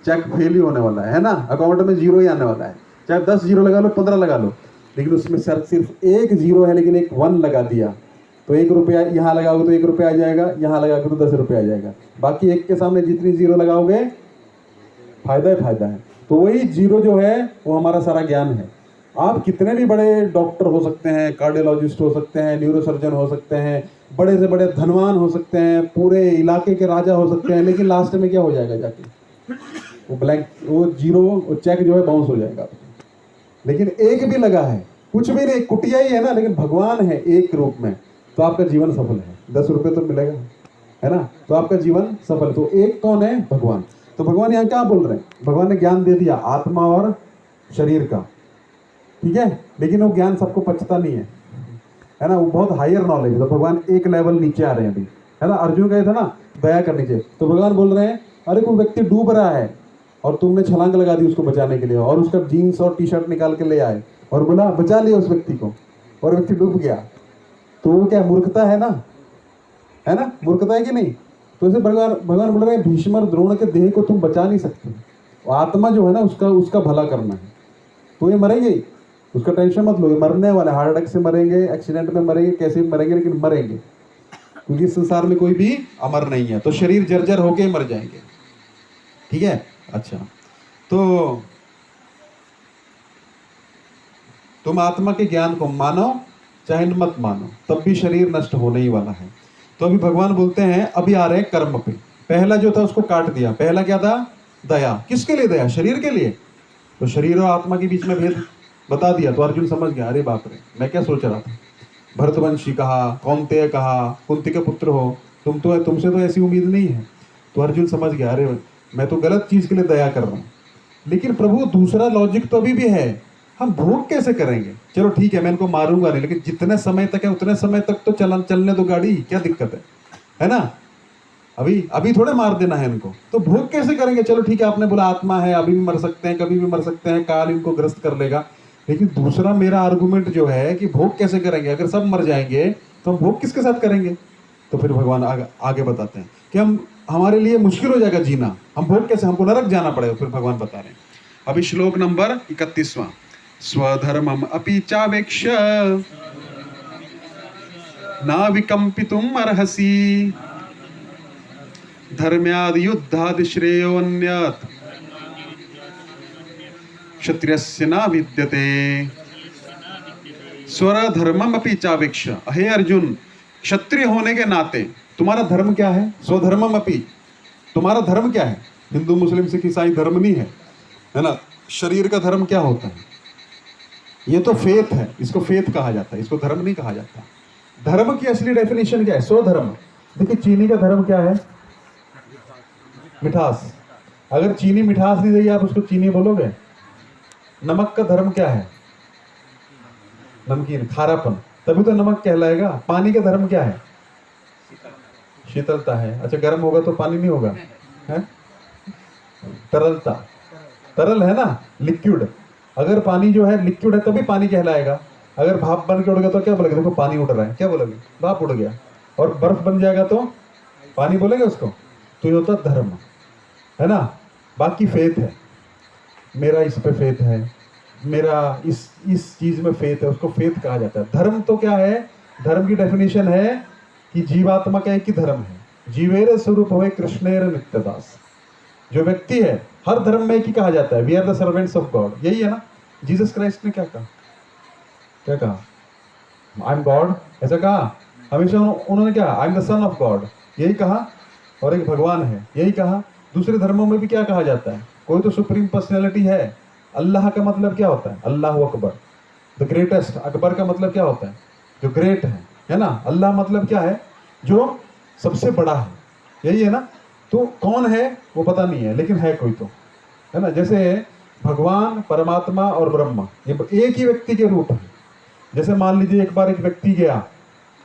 चेक फेल ही होने वाला है ना, अकाउंट में जीरो ही आने वाला है। चाहे 10 जीरो लगा लो, 15 लगा लो, लेकिन उसमें सिर्फ एक जीरो है, लेकिन एक 1 लगा दिया तो 1 रुपया यहाँ लगाओगे तो 1 रुपया आ जाएगा, यहाँ लगाओगे तो 10 रुपया आ जाएगा। बाकी एक के सामने जितनी जीरो लगाओगे फायदा ही फायदा है। तो वही जीरो जो है वो हमारा सारा ज्ञान है। आप कितने भी बड़े डॉक्टर हो सकते हैं, कार्डियोलॉजिस्ट हो सकते हैं, न्यूरोसर्जन हो सकते हैं, बड़े से बड़े धनवान हो सकते हैं, पूरे इलाके के राजा हो सकते हैं, लेकिन लास्ट में क्या हो जाएगा जाके, वो ब्लैंक, वो जीरो, वो चेक जो है बाउंस हो जाएगा। लेकिन एक भी लगा है, कुछ भी नहीं, कुटिया ही है ना, लेकिन भगवान है एक रूप में, तो आपका जीवन सफल है। 10 रुपये तो मिलेगा, है ना, तो आपका जीवन सफल। तो एक कौन है? भगवान। तो भगवान यहाँ क्या बोल रहे हैं? भगवान ने ज्ञान दे दिया आत्मा और शरीर का, ठीक है, लेकिन वो ज्ञान सबको पचता नहीं है ना, वो बहुत हायर नॉलेज है। तो भगवान एक लेवल नीचे आ रहे हैं अभी, है ना। अर्जुन कहे थे ना दया करनी चाहिए, तो भगवान बोल रहे हैं अरे कोई व्यक्ति डूब रहा है और तुमने छलांग लगा दी उसको बचाने के लिए, और उसका जीन्स और टी शर्ट निकाल के ले आए और बोला बचा लिया उस व्यक्ति को, और व्यक्ति डूब गया, तो वो क्या मूर्खता है ना, है ना, मूर्खता है कि नहीं? तो इसे भगवान बोल रहे हैं भीष्म द्रोण के देह को तुम बचा नहीं सकते, आत्मा जो है ना उसका भला करना है। तो ये मरेंगे ही, उसका टेंशन मत लो, ये मरने वाले, हार्ट अटैक से मरेंगे, एक्सीडेंट में मरेंगे, कैसे भी मरेंगे, लेकिन मरेंगे, क्योंकि इस संसार में कोई भी अमर नहीं है। तो शरीर जर्जर होके मर जाएंगे, ठीक है। अच्छा, तो तुम आत्मा के ज्ञान को मानो चाहे मत मानो, तब भी शरीर नष्ट होने ही वाला है। तो अभी भगवान बोलते हैं, अभी आ रहे हैं कर्म पे। पहला जो था उसको काट दिया। पहला क्या था? दया। किसके लिए दया? शरीर के लिए। तो शरीर और आत्मा के बीच में भेद बता दिया। तो अर्जुन समझ गया, अरे बाप रे, मैं क्या सोच रहा था। भरतवंशी कहा, कौन्तेय कहा, कुंती के पुत्र हो, तुमसे तो ऐसी उम्मीद नहीं है। तो अर्जुन समझ गया, अरे मैं तो गलत चीज के लिए दया कर रहा हूँ। लेकिन प्रभु दूसरा लॉजिक तो अभी भी है, हम भोग कैसे करेंगे? चलो ठीक है, मैं इनको मारूंगा नहीं, लेकिन जितने समय तक है उतने समय तक तो चलने दो गाड़ी, क्या दिक्कत है ना। अभी थोड़े मार देना है इनको, तो भोग कैसे करेंगे? चलो ठीक है, आपने बोला आत्मा है, अभी भी मर सकते हैं, कभी भी मर सकते हैं, काल इनको ग्रस्त कर लेगा। लेकिन दूसरा मेरा आर्गुमेंट जो है कि भोग कैसे करेंगे, अगर सब मर जाएंगे तो हम भोग किसके साथ करेंगे? तो फिर भगवान आगे बताते हैं कि हमारे लिए मुश्किल हो जाएगा जीना, हम भोग कैसे, हमको नरक जाना पड़ेगा। फिर भगवान बता रहे हैं अभी श्लोक नंबर 31वां, स्वधर्मम अपि चावेक्ष ना विकंपितुम अर्हसि धर्म्याद युद्धाद श्रेयोन्यत क्षत्रियस्य न विद्यते स्वधर्मम अपि चावेक्ष। हे अर्जुन, क्षत्रिय होने के नाते तुम्हारा धर्म क्या है? स्वधर्मम अपि, तुम्हारा धर्म क्या है? हिंदू मुस्लिम सिख ईसाई धर्म नहीं है ना। शरीर का धर्म क्या होता है? ये तो फेथ है, इसको फेथ कहा जाता है, इसको धर्म नहीं कहा जाता। धर्म की असली डेफिनेशन क्या है? स्वधर्म। देखिए चीनी का धर्म क्या है? मिठास। अगर चीनी मिठास नहीं देगी आप उसको चीनी बोलोगे? नमक का धर्म क्या है? नमकीन, खारापन, तभी तो नमक कहलाएगा। पानी का धर्म क्या है? शीतलता है। अच्छा, गर्म होगा तो पानी नहीं होगा, है? तरलता, तरल है ना, लिक्विड। अगर पानी जो है लिक्विड है तभी पानी कहलाएगा। अगर भाप बन के उड़ गया तो क्या बोलेंगे? देखो पानी उड़ रहा है, क्या बोलोगे? भाप उड़ गया। और बर्फ बन जाएगा तो पानी बोलेंगे उसको? तो ये होता धर्म, है ना। बाकी फेथ है, मेरा इस पे फेथ है, मेरा इस चीज में फेथ है, उसको फेथ कहा जाता है। धर्म तो क्या है? धर्म की डेफिनेशन है कि जीवात्मा का एक ही धर्म है, जीवेर स्वरूप होए कृष्णेर नित्यदास। जो व्यक्ति है हर धर्म में एक ही कहा जाता है, we are the servants of God, यही है ना। जीसस क्राइस्ट ने क्या कहा? क्या कहा? आई एम गॉड, ऐसा कहा हमेशा उन्होंने। क्या? I am the son of God, यही कहा। और एक भगवान है, यही कहा। दूसरे धर्मों में भी क्या कहा जाता है? कोई तो सुप्रीम पर्सनैलिटी है। अल्लाह का मतलब क्या होता है? अल्लाह अकबर, द ग्रेटेस्ट। अकबर का मतलब क्या होता है? जो ग्रेट है ना। अल्लाह मतलब क्या है? जो सबसे बड़ा है, यही है ना। तो कौन है वो पता नहीं है, लेकिन है कोई तो, है ना। जैसे भगवान, परमात्मा और ब्रह्मा ये एक ही व्यक्ति के रूप है। जैसे मान लीजिए एक बार एक व्यक्ति गया,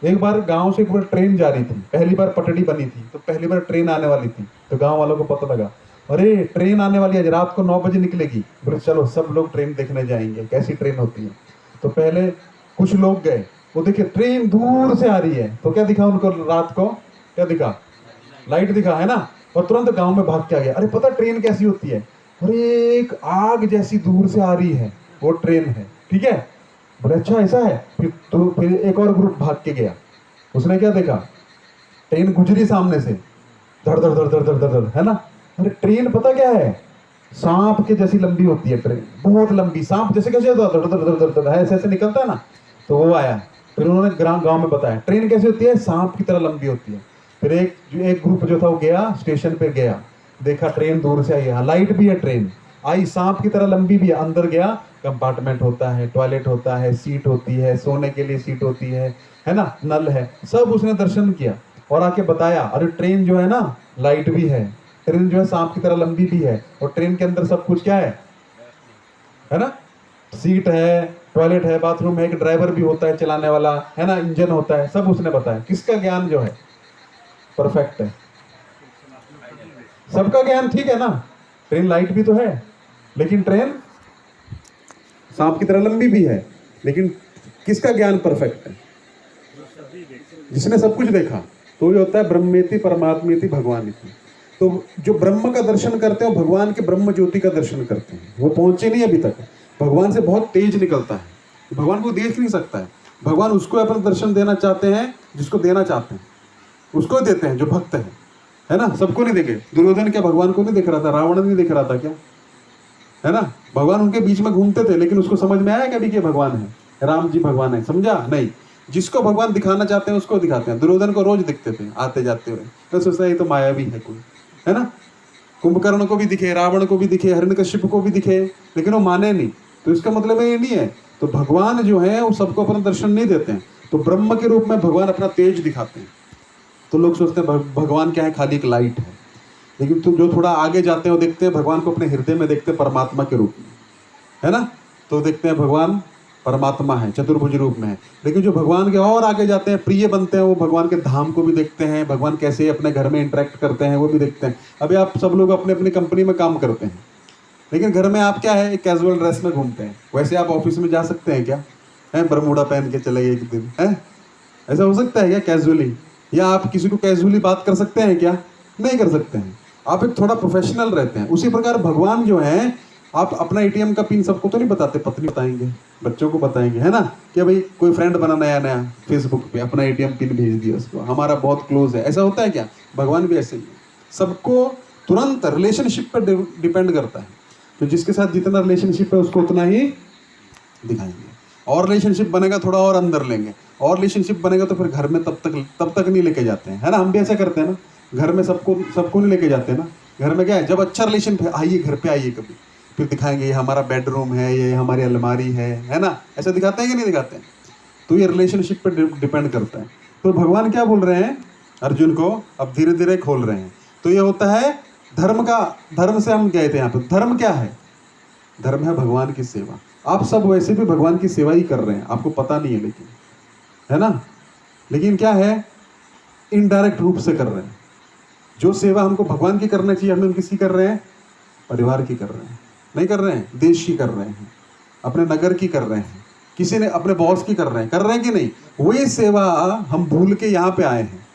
एक बार गांव से एक बार ट्रेन जा रही थी, पहली बार पटड़ी बनी थी, तो पहली बार ट्रेन आने वाली थी, तो गांव वालों को पता लगा, अरे ट्रेन आने वाली है, रात को 9 बजे निकलेगी। बोले चलो सब लोग ट्रेन देखने जाएंगे, कैसी ट्रेन होती है। तो पहले कुछ लोग गए, वो देखिए ट्रेन दूर से आ रही है, तो क्या दिखा उनको रात को? क्या दिखा? लाइट दिखा, है ना? और तुरंत गांव में भाग के आ गया। अरे पता ट्रेन कैसी होती है? अरे एक आग जैसी दूर से आ रही है, वो ट्रेन है, ठीक है। बोले अच्छा ऐसा है। फिर एक और ग्रुप भाग के गया, उसने क्या देखा? ट्रेन गुजरी सामने से, धड़ धड़ धड़ धड़ धड़ धड़ धड़, है ना? अरे ट्रेन पता क्या है? सांप के जैसी लंबी होती है ट्रेन, बहुत लंबी। सांप जैसे कैसे होता है? धड़ धड़ धड़ धड़ धड़ ऐसे ऐसे निकलता है ना। तो वो आया, फिर उन्होंने गांव में बताया ट्रेन कैसे होती है, सांप की तरह लंबी होती है। फिर एक ग्रुप जो था वो गया स्टेशन पे, गया देखा ट्रेन दूर से आई है, लाइट भी है, ट्रेन आई, सांप की तरह लंबी भी है। अंदर गया, कंपार्टमेंट होता है, टॉयलेट होता है, सीट होती है, सोने के लिए सीट होती है ना, नल है, सब उसने दर्शन किया और आके बताया अरे ट्रेन जो है ना लाइट भी है, ट्रेन जो है सांप की तरह लंबी भी है, और ट्रेन के अंदर सब कुछ क्या है ना? सीट है, टॉयलेट है, बाथरूम है, एक ड्राइवर भी होता है चलाने वाला, है ना, इंजन होता है, सब उसने बताया। किसका ज्ञान जो है परफेक्ट है? सबका ज्ञान ठीक है ना। ट्रेन लाइट भी तो है, लेकिन ट्रेन सांप की तरह लंबी भी है, लेकिन किसका ज्ञान परफेक्ट है? जिसने सब कुछ देखा। तो ये होता है ब्रह्मेति परमात्मेति भगवानेति। तो जो ब्रह्म का दर्शन करते हैं, भगवान के ब्रह्म ज्योति का दर्शन करते हैं। वो पहुंचे नहीं अभी तक, भगवान से बहुत तेज निकलता है, भगवान को देख नहीं सकता है। भगवान उसको अपना दर्शन देना चाहते हैं जिसको देना चाहते हैं, उसको देते हैं जो भक्त है ना। सबको नहीं देखे। दुर्योधन क्या भगवान को नहीं देख रहा था? रावण नहीं देख रहा था क्या? है ना, भगवान उनके बीच में घूमते थे, लेकिन उसको समझ में आया कभी कि भगवान है, राम जी भगवान है? समझा नहीं। जिसको भगवान दिखाना चाहते हैं उसको दिखाते हैं। दुर्योधन को रोज दिखते थे आते जाते हुए, तो सोचता है ये तो माया भी है कोई, है ना। कुंभकर्ण को भी दिखे, रावण को भी दिखे, हिरण्यकश्यप को भी दिखे, लेकिन वो माने नहीं। तो इसका मतलब ये नहीं है। तो भगवान जो है वो सबको अपना दर्शन नहीं देते हैं। तो ब्रह्म के रूप में भगवान अपना तेज दिखाते हैं। तो लोग सोचते हैं भगवान क्या है? खाली एक लाइट है। लेकिन तो जो थोड़ा आगे जाते हैं वो देखते हैं भगवान को अपने हृदय में, देखते हैं परमात्मा के रूप में, है ना। तो देखते हैं भगवान परमात्मा है, चतुर्भुज रूप में है। लेकिन जो भगवान के और आगे जाते हैं, प्रिय बनते हैं, वो भगवान के धाम को भी देखते हैं, भगवान कैसे अपने घर में इंटरेक्ट करते हैं वो भी देखते हैं। अभी आप सब लोग अपने अपनी कंपनी में काम करते हैं, लेकिन घर में आप क्या है, एक कैजुअल ड्रेस में घूमते हैं। वैसे आप ऑफिस में जा सकते हैं क्या? है बरमूडा पहन के चले गए एक दिन, है ऐसा हो सकता है क्या कैजुअली? या आप किसी को कैजुअली बात कर सकते हैं क्या? नहीं कर सकते हैं। आप एक थोड़ा प्रोफेशनल रहते हैं। उसी प्रकार भगवान जो है, आप अपना एटीएम का पिन सबको तो नहीं बताते, पत्नी बताएंगे, बच्चों को बताएंगे, है ना, कि भाई कोई फ्रेंड बना नया नया फेसबुक पे, अपना एटीएम पिन भेज दिया उसको, हमारा बहुत क्लोज है। ऐसा होता है क्या? भगवान भी ऐसे ही है। सबको तुरंत रिलेशनशिप पर डिपेंड करता है। तो जिसके साथ जितना रिलेशनशिप है उसको उतना ही दिखाएंगे। और रिलेशनशिप बनेगा थोड़ा और अंदर लेंगे, और रिलेशनशिप बनेगा तो फिर घर में तब तक नहीं लेके जाते हैं, है ना। हम भी ऐसा करते हैं ना, घर में सबको नहीं लेके जाते हैं ना। घर में क्या है, जब अच्छा रिलेशन, आइए घर पे आइए कभी, फिर दिखाएंगे ये हमारा बेडरूम है, ये हमारी अलमारी है ना। ऐसा दिखाते हैं कि नहीं दिखाते हैं? तो ये रिलेशनशिप पर डिपेंड करता है। तो भगवान क्या बोल रहे हैं अर्जुन को, अब धीरे धीरे खोल रहे हैं। तो ये होता है धर्म से हम गए थे यहाँ पे। धर्म क्या है? धर्म है भगवान की सेवा। आप सब वैसे भी भगवान की सेवा ही कर रहे हैं, आपको पता नहीं है, लेकिन, है ना। लेकिन क्या है, इनडायरेक्ट रूप से कर रहे हैं। जो सेवा हमको भगवान की करना चाहिए, हम किसी कर रहे हैं? परिवार की कर रहे हैं, नहीं कर रहे हैं, देश की कर रहे हैं, अपने नगर की कर रहे हैं, किसी ने अपने बॉस की कर रहे हैं कि नहीं? वही सेवा हम भूल के यहाँ पे आए हैं,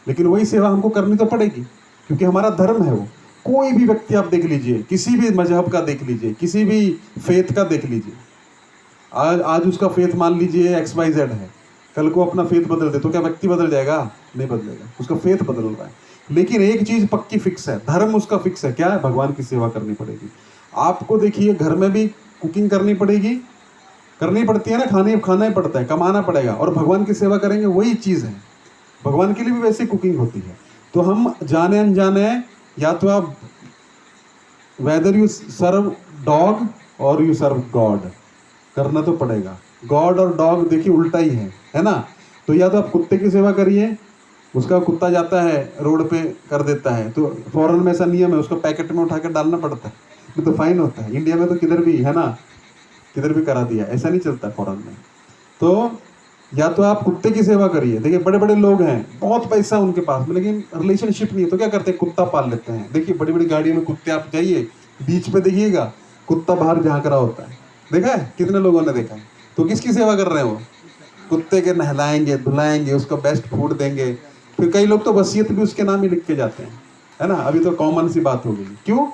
लेकिन वही सेवा हमको करनी तो पड़ेगी, क्योंकि हमारा धर्म है वो। कोई भी व्यक्ति आप देख लीजिए, किसी भी मजहब का देख लीजिए, किसी भी फेथ का देख लीजिए, आज उसका फेथ मान लीजिए XYZ है, कल को अपना फेथ बदल दे तो क्या व्यक्ति बदल जाएगा? नहीं बदलेगा, उसका फेथ बदल रहा है। लेकिन एक चीज पक्की फिक्स है, धर्म उसका फिक्स है, क्या है? भगवान की सेवा करनी पड़ेगी। आपको देखिए घर में भी कुकिंग करनी पड़ेगी, करनी पड़ती है ना, खाना ही पड़ता है, कमाना पड़ेगा, और भगवान की सेवा करेंगे, वही चीज़ है। भगवान के लिए भी वैसे कुकिंग होती है। तो हम जाने अनजाने, या तो आप वेदर यू सर्व डॉग और यू सर्व गॉड, करना तो पड़ेगा। गॉड और डॉग देखिए उल्टा ही है ना। तो या तो आप कुत्ते की सेवा करिए, उसका कुत्ता जाता है रोड पे कर देता है, तो फॉरेन में ऐसा नियम है, उसको पैकेट में उठा कर डालना पड़ता है, नहीं तो फाइन होता है। इंडिया में तो किधर भी, है ना, किधर भी करा दिया, ऐसा नहीं चलता फॉरेन में। तो या तो आप कुत्ते की सेवा करिए। देखिए बड़े बड़े लोग हैं, बहुत पैसा उनके पास में, लेकिन रिलेशनशिप नहीं है, तो क्या करते हैं? कुत्ता पाल लेते हैं। देखिए बड़ी बड़ी गाड़ियों में कुत्ते, आप जाइए बीच पे देखिएगा, कुत्ता बाहर झांक रहा होता है, देखा है? कितने लोगों ने देखा है? तो किसकी सेवा कर रहे हैं वो? कुत्ते के नहलाएंगे, धुलाएंगे, उसको बेस्ट फूड देंगे। फिर कई लोग तो वसीयत भी उसके नाम ही लिख के जाते हैं, है ना। अभी तो कॉमन सी बात हो गई। क्यों?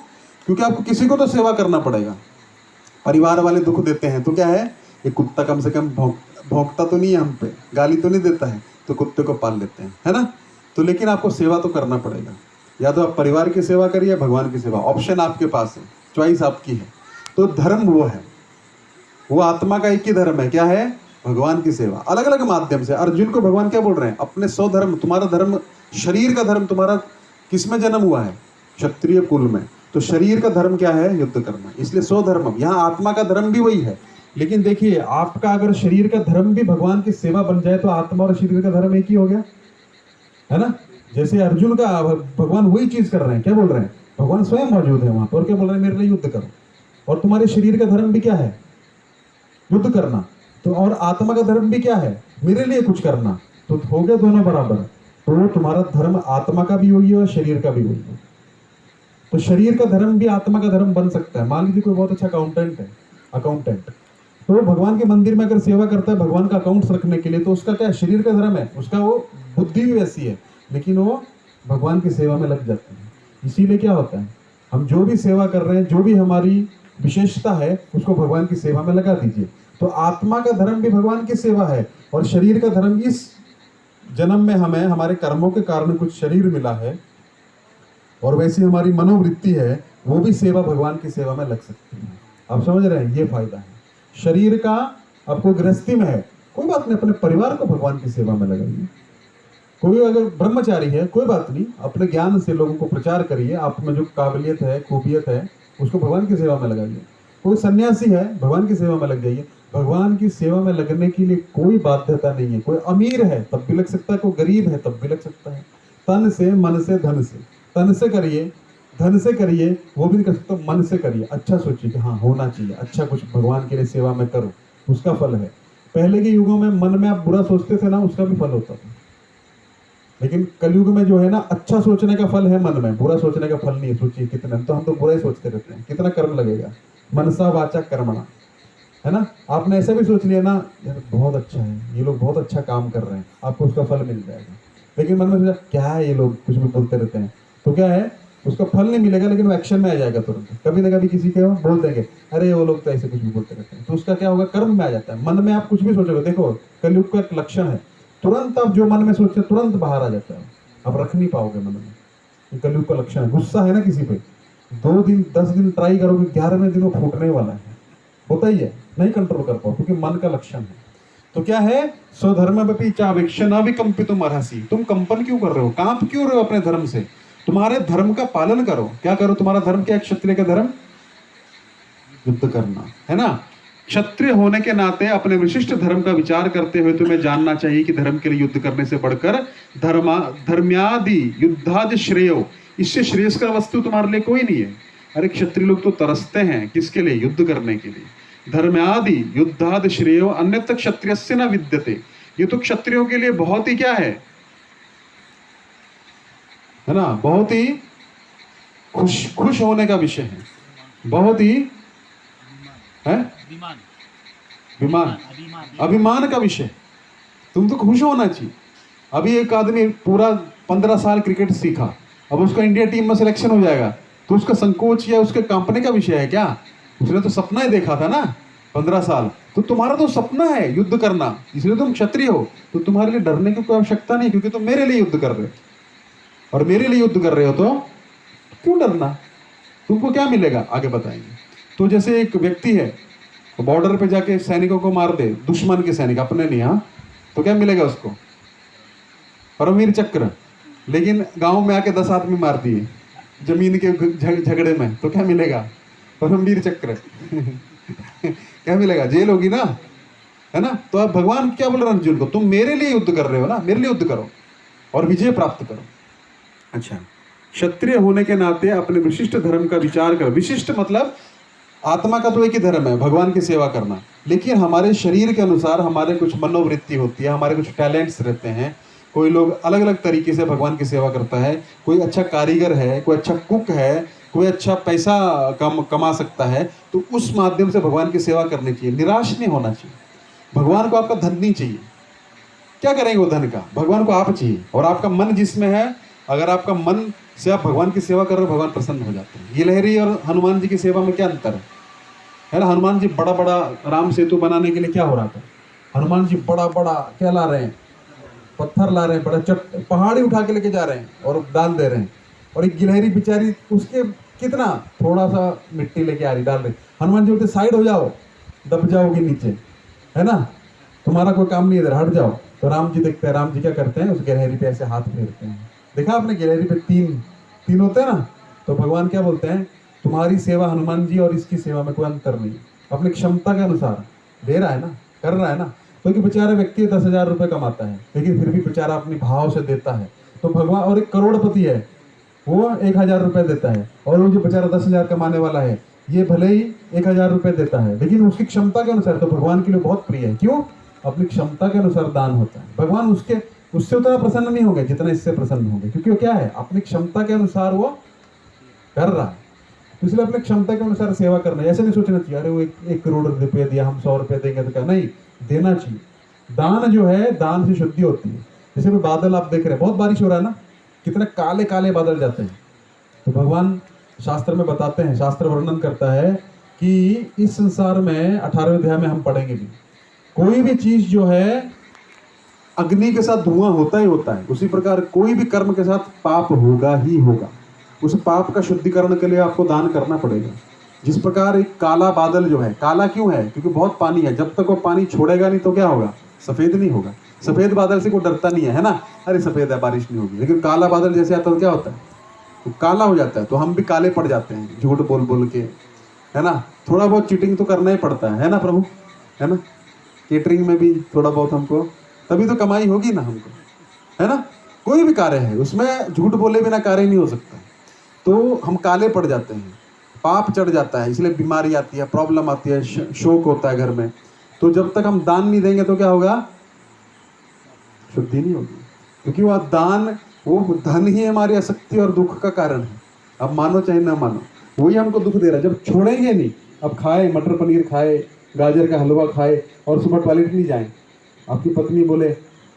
क्योंकि आपको किसी को तो सेवा करना पड़ेगा। परिवार वाले दुख देते हैं तो क्या है, ये कुत्ता कम से कम भौंकता तो नहीं है हम पे, गाली तो नहीं देता है, तो कुत्ते को पाल लेते हैं, है ना। तो लेकिन आपको सेवा तो करना पड़ेगा। या तो आप परिवार की सेवा करिए, भगवान की सेवा, ऑप्शन आपके पास है, चॉइस आपकी है। तो धर्म वो है, वो आत्मा का एक ही धर्म है, क्या है? भगवान की सेवा। अलग अलग माध्यम से अर्जुन को भगवान क्या बोल रहे हैं? अपने 100 धर्म, तुम्हारा धर्म, शरीर का धर्म तुम्हारा किस में जन्म हुआ है? क्षत्रिय कुल में। तो शरीर का धर्म क्या है? युद्ध करना। इसलिए 100 धर्म। यहाँ आत्मा का धर्म भी वही है। लेकिन देखिए, आपका अगर शरीर का धर्म भी भगवान की सेवा बन जाए तो आत्मा और शरीर का धर्म एक ही हो गया, है ना। जैसे अर्जुन का, भगवान वही चीज कर रहे हैं। क्या बोल रहे हैं? भगवान स्वयं मौजूद है वहां पर और क्या बोल रहे हैं? मेरे लिए युद्ध करो। और तुम्हारे शरीर का धर्म भी क्या है? युद्ध करना। तो और आत्मा का धर्म भी क्या है? मेरे लिए कुछ करना। तो हो गए दोनों बराबर। तो तुम्हारा धर्म आत्मा का भी वही है और शरीर का भी वही है। तो शरीर का धर्म भी आत्मा का धर्म बन सकता है। मान लीजिए कोई बहुत अच्छा अकाउंटेंट, तो भगवान के मंदिर में अगर सेवा करता है भगवान का अकाउंट्स रखने के लिए, तो उसका क्या शरीर का धर्म है, उसका वो बुद्धि भी वैसी है, लेकिन वो भगवान की सेवा में लग जाते हैं। इसीलिए क्या होता है, हम जो भी सेवा कर रहे हैं, जो भी हमारी विशेषता है, उसको भगवान की सेवा में लगा दीजिए। तो आत्मा का धर्म भी भगवान की सेवा है और शरीर का धर्म, इस जन्म में हमें हमारे कर्मों के कारण कुछ शरीर मिला है और वैसी हमारी मनोवृत्ति है, वो भी सेवा भगवान की सेवा में लग सकती है। आप समझ रहे हैं? ये फायदा है शरीर का। आपको गृहस्थी में है, कोई बात नहीं, अपने परिवार को भगवान की सेवा में लगाइए। कोई अगर ब्रह्मचारी है, कोई बात नहीं, अपने ज्ञान से लोगों को प्रचार करिए। आप में जो काबिलियत है, खूबियत है, उसको भगवान की सेवा में लगाइए। कोई सन्यासी है, भगवान की सेवा में लग जाइए। भगवान की सेवा में लगने के लिए कोई बाध्यता नहीं है। कोई अमीर है तब भी लग सकता है, कोई गरीब है तब भी लग सकता है। तन से, मन से, धन से। तन से करिए, धन से करिए, वो भी नहीं कर सकता, मन से करिए। अच्छा सोचिए कि हाँ होना चाहिए, अच्छा कुछ भगवान के लिए सेवा में करो, उसका फल है। पहले के युगों में मन में आप बुरा सोचते थे ना, उसका भी फल होता था। लेकिन कलयुग में जो है ना, अच्छा सोचने का फल है मन में, बुरा सोचने का फल नहीं है। सोचिए कितना, तो हम तो बुरा ही सोचते रहते हैं, कितना कर्म लगेगा। मनसा वाचा कर्मणा, है ना। आपने ऐसा भी सोच लिया ना, यार बहुत अच्छा है, ये लोग बहुत अच्छा काम कर रहे हैं, आपको उसका फल मिल जाएगा। लेकिन मन में सोचा क्या है, ये लोग कुछ भी बोलते रहते हैं, तो क्या है, उसका फल नहीं मिलेगा, लेकिन वो एक्शन में आ जाएगा तुरंत। कभी ना कभी किसी के बोल देंगे, अरे वो लोग तो ऐसे कुछ भी बोलते रहते हैं, तो उसका क्या होगा, कर्म में आ जाता है। मन में आप कुछ भी सोचोगे, देखो कलयुग का एक लक्षण है, तुरंत आप जो मन में सोचते हैं तुरंत बाहर आ जाता है, आप रख नहीं पाओगे मन में। ये कलयुग का लक्षण है। गुस्सा है ना किसी पे, 2 दिन 10 दिन ट्राई करोगे, 11वें दिन वो फूटने वाला है, होता ही है, नहीं कंट्रोल कर पाओ, क्योंकि मन का लक्षण है। तो क्या है, स्वधर्मपि चावेक्षण अविकंपितुम अर्हसि। तुम कंपन क्यों कर रहे हो, कांप क्यों रहे हो अपने धर्म से? तुम्हारे धर्म का पालन करो। क्या करो? तुम्हारा धर्म क्या है? क्षत्रिय का धर्म युद्ध करना, है ना। क्षत्रिय होने के नाते अपने विशिष्ट धर्म का विचार करते हुए तुम्हें जानना चाहिए कि धर्म के लिए युद्ध करने से बढ़कर धर्म्यादि युद्धादि श्रेयो, इससे श्रेयस्कर वस्तु तुम्हारे लिए कोई नहीं है। अरे क्षत्रिय लोग तो तरसते हैं किसके लिए? युद्ध करने के लिए। धर्म्यादि युद्धादि श्रेयो अन्यत्र क्षत्रियस्य न विद्यते। ये तो क्षत्रियों के लिए बहुत ही क्या है ना, बहुत ही खुश होने का विषय है, बहुत ही है अभिमान का विषय। तुम तो खुश होना चाहिए। अभी एक आदमी पूरा 15 साल क्रिकेट सीखा, अब उसका इंडिया टीम में सिलेक्शन हो जाएगा, तो उसका संकोच या उसके कांपने का विषय है क्या? उसने तो सपना ही देखा था ना 15 साल। तो तुम्हारा तो सपना है युद्ध करना, इसलिए तुम क्षत्रिय हो। तो तुम्हारे लिए डरने की कोई आवश्यकता नहीं, क्योंकि तुम मेरे लिए युद्ध कर रहे हो, और मेरे लिए युद्ध कर रहे हो तो क्यों डरना? तुमको क्या मिलेगा आगे बताएंगे। तो जैसे एक व्यक्ति है, बॉर्डर पे जाके सैनिकों को मार दे, दुश्मन के सैनिक, अपने नहीं, हाँ, तो क्या मिलेगा उसको? परमवीर चक्र। लेकिन गांव में आके 10 आदमी मार दिए जमीन के झगड़े में, तो क्या मिलेगा? परमवीर चक्र। क्या मिलेगा? जेल होगी ना, है ना। तो अब भगवान क्या बोल रहे हैं अर्जुन को, तुम मेरे लिए युद्ध कर रहे हो ना, मेरे लिए युद्ध करो और विजय प्राप्त करो। अच्छा, क्षत्रिय होने के नाते अपने विशिष्ट धर्म का विचार कर। विशिष्ट मतलब आत्मा का तो एक ही धर्म है, भगवान की सेवा करना, लेकिन हमारे शरीर के अनुसार हमारे कुछ मनोवृत्ति होती है, हमारे कुछ टैलेंट्स रहते हैं। कोई लोग अलग अलग तरीके से भगवान की सेवा करता है। कोई अच्छा कारीगर है, कोई अच्छा कुक है, कोई अच्छा पैसा कमा सकता है, तो उस माध्यम से भगवान की सेवा करनी चाहिए। निराश नहीं होना चाहिए। भगवान को आपका धन नहीं चाहिए, क्या करेंगे वो धन का? भगवान को आप चाहिए, और आपका मन जिसमें है, अगर आपका मन से आप भगवान की सेवा कर रहे हो, भगवान प्रसन्न हो जाते हैं। गिलहरी और हनुमान जी की सेवा में क्या अंतर है ना? हनुमान जी बड़ा बड़ा राम सेतु बनाने के लिए क्या हो रहा था? हनुमान जी बड़ा बड़ा क्या ला रहे हैं? पत्थर ला रहे हैं, बड़ा पहाड़ी उठा के लेके जा रहे हैं और डाल दे रहे हैं। और एक गिलहरी बेचारी उसके कितना थोड़ा सा मिट्टी लेके आ रही, डाल रही। हनुमान जी बोलते साइड हो जाओ, दब जाओगे नीचे, है ना, तुम्हारा कोई काम नहीं है, इधर हट जाओ। तो राम जी देखते हैं, राम जी क्या करते हैं, उस गिलहरी पे ऐसे हाथ फेरते हैं। देखा आपने गिलहरी पे तीन होते हैं ना? तो भगवान क्या बोलते हैं, तुम्हारी सेवा हनुमान जी और इसकी सेवा में कोई अंतर नहीं, अपनी क्षमता के अनुसार दे रहा है ना, कर रहा है ना। क्योंकि बेचारा व्यक्ति 10,000 रुपये कमाता है, लेकिन फिर भी बेचारा अपने भाव से देता है। तो भगवान, और एक करोड़पति है, वो 1,000 रुपये देता है, और वो जो बेचारा 10,000 कमाने वाला है, ये भले ही 1,000 रुपये देता है, लेकिन उसकी क्षमता के अनुसार। तो भगवान के लिए बहुत प्रिय है। क्यों? अपनी क्षमता के अनुसार दान होता है। भगवान उससे उतना प्रसन्न नहीं होंगे जितना इससे प्रसन्न होंगे, क्योंकि वो क्या है, अपनी क्षमता के अनुसार वो कर रहा है। तो इसलिए अपनी क्षमता के अनुसार सेवा करना है। ऐसे नहीं सोचना चाहिए अरे वो 1 करोड़ रुपये दिया, हम 100 रुपये देंगे तो क्या, नहीं, देना चाहिए। दान जो है, दान से शुद्धि होती है। जैसे भी बादल आप देख रहे हैं, बहुत बारिश हो रहा है ना, कितने काले काले बादल जाते हैं। तो भगवान शास्त्र में बताते हैं, शास्त्र वर्णन करता है कि इस संसार में 18वें अध्याय में हम पढ़ेंगे भी, कोई भी चीज जो है अग्नि के साथ धुआं होता ही होता है, उसी प्रकार कोई भी कर्म के साथ पाप होगा ही होगा। उस पाप का शुद्धिकरण के लिए आपको दान करना पड़ेगा। जिस प्रकार एक काला बादल जो है, काला क्यों है? क्योंकि बहुत पानी है, जब तक वो पानी छोड़ेगा नहीं तो क्या होगा, सफेद नहीं होगा। सफेद बादल से कोई डरता नहीं है ना, अरे सफेद है बारिश नहीं होगी। लेकिन काला बादल जैसे आता है तो क्या होता है, तो काला हो जाता है। तो हम भी काले पड़ जाते हैं झूठ बोल बोल के, है ना। थोड़ा बहुत चीटिंग तो करना ही पड़ता है ना प्रभु, है ना। केटरिंग में भी थोड़ा बहुत हमको, तभी तो कमाई होगी ना हमको, है ना। कोई भी कार्य है उसमें झूठ बोले बिना कार्य नहीं हो सकता। तो हम काले पड़ जाते हैं, पाप चढ़ जाता है, इसलिए बीमारी आती है, प्रॉब्लम आती है, शोक होता है घर में। तो जब तक हम दान नहीं देंगे तो क्या होगा, शुद्धि नहीं होगी। क्योंकि वह दान, वो धन ही हमारी आसक्ति और दुख का कारण है। अब मानो चाहे ना मानो, वही हमको दुख दे रहा है। जब छोड़ेंगे नहीं, अब खाए मटर पनीर खाए, गाजर का हलवा खाए और सुबह टॉयलेट नहीं जाए, आपकी पत्नी बोले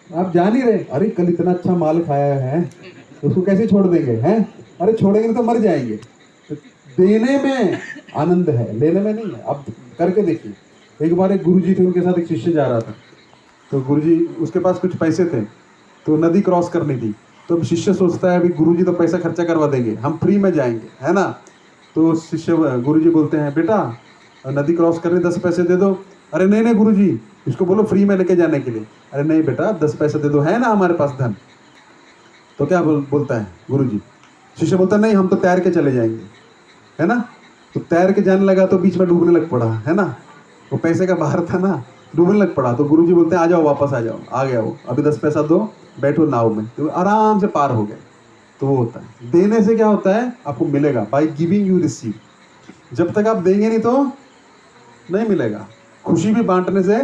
आप जा नहीं रहे, अरे कल इतना अच्छा माल खाया है, उसको कैसे छोड़ देंगे हैं? अरे छोड़ेंगे तो मर जाएंगे। तो देने में आनंद है, लेने में नहीं है। अब करके देखिए। एक बार एक गुरुजी थे, उनके साथ एक शिष्य जा रहा था। तो गुरुजी, उसके पास कुछ पैसे थे, तो नदी क्रॉस करनी थी। तो शिष्य सोचता है अभी गुरुजी तो पैसा खर्चा करवा देंगे, हम फ्री में जाएंगे, है ना। तो शिष्य, गुरुजी बोलते हैं बेटा नदी क्रॉस करने 10 पैसे दे दो। अरे नहीं नहीं गुरुजी, इसको बोलो फ्री में लेके जाने के लिए। अरे नहीं बेटा 10 पैसे दे दो, है ना हमारे पास धन। तो क्या बोलता है गुरुजी, शिष्य बोलता है नहीं हम तो तैर के चले जाएंगे, है ना। तो तैर के जाने लगा तो बीच में डूबने लग पड़ा, है ना। वो पैसे का बाहर था ना, डूबने लग पड़ा। तो गुरुजी बोलते हैं आ जाओ वापस आ जाओ, आ गया वो, अभी 10 पैसा दो, बैठो नाव में। तो आराम से पार हो गए। तो वो होता है, देने से क्या होता है, आपको मिलेगा। By giving you receive. जब तक आप देंगे नहीं तो नहीं मिलेगा। खुशी भी बांटने से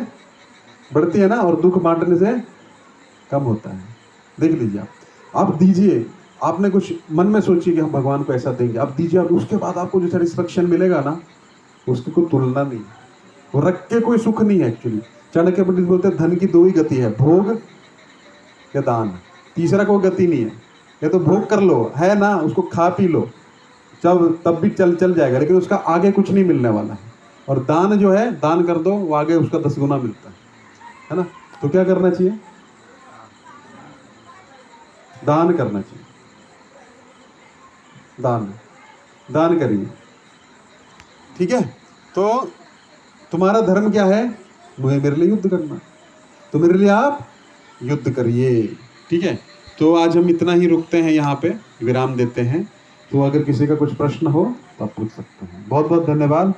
बढ़ती है ना, और दुख बांटने से कम होता है। देख लीजिए आप दीजिए, आपने कुछ मन में सोचिए कि हम भगवान को ऐसा देंगे, आप दीजिए, और उसके बाद आपको जो सेटिस्फेक्शन मिलेगा ना, उसकी कोई तुलना नहीं। वो रख के कोई सुख नहीं है एक्चुअली। चाणक्य पंडित बोलते हैं धन की 2 ही गति है, भोग या दान, तीसरा कोई गति नहीं है। या तो भोग कर लो, है ना, उसको खा पी लो, तब भी चल जाएगा, लेकिन उसका आगे कुछ नहीं मिलने वाला है। और दान जो है, दान कर दो, वो आगे उसका 10 गुना मिलता है ना। तो क्या करना चाहिए, दान करना चाहिए। दान करिए, ठीक है। तो तुम्हारा धर्म क्या है, मुझे मेरे लिए युद्ध करना, तो मेरे लिए आप युद्ध करिए, ठीक है। तो आज हम इतना ही रुकते हैं, यहाँ पे विराम देते हैं। तो अगर किसी का कुछ प्रश्न हो तो आप पूछ सकते हैं। बहुत बहुत धन्यवाद।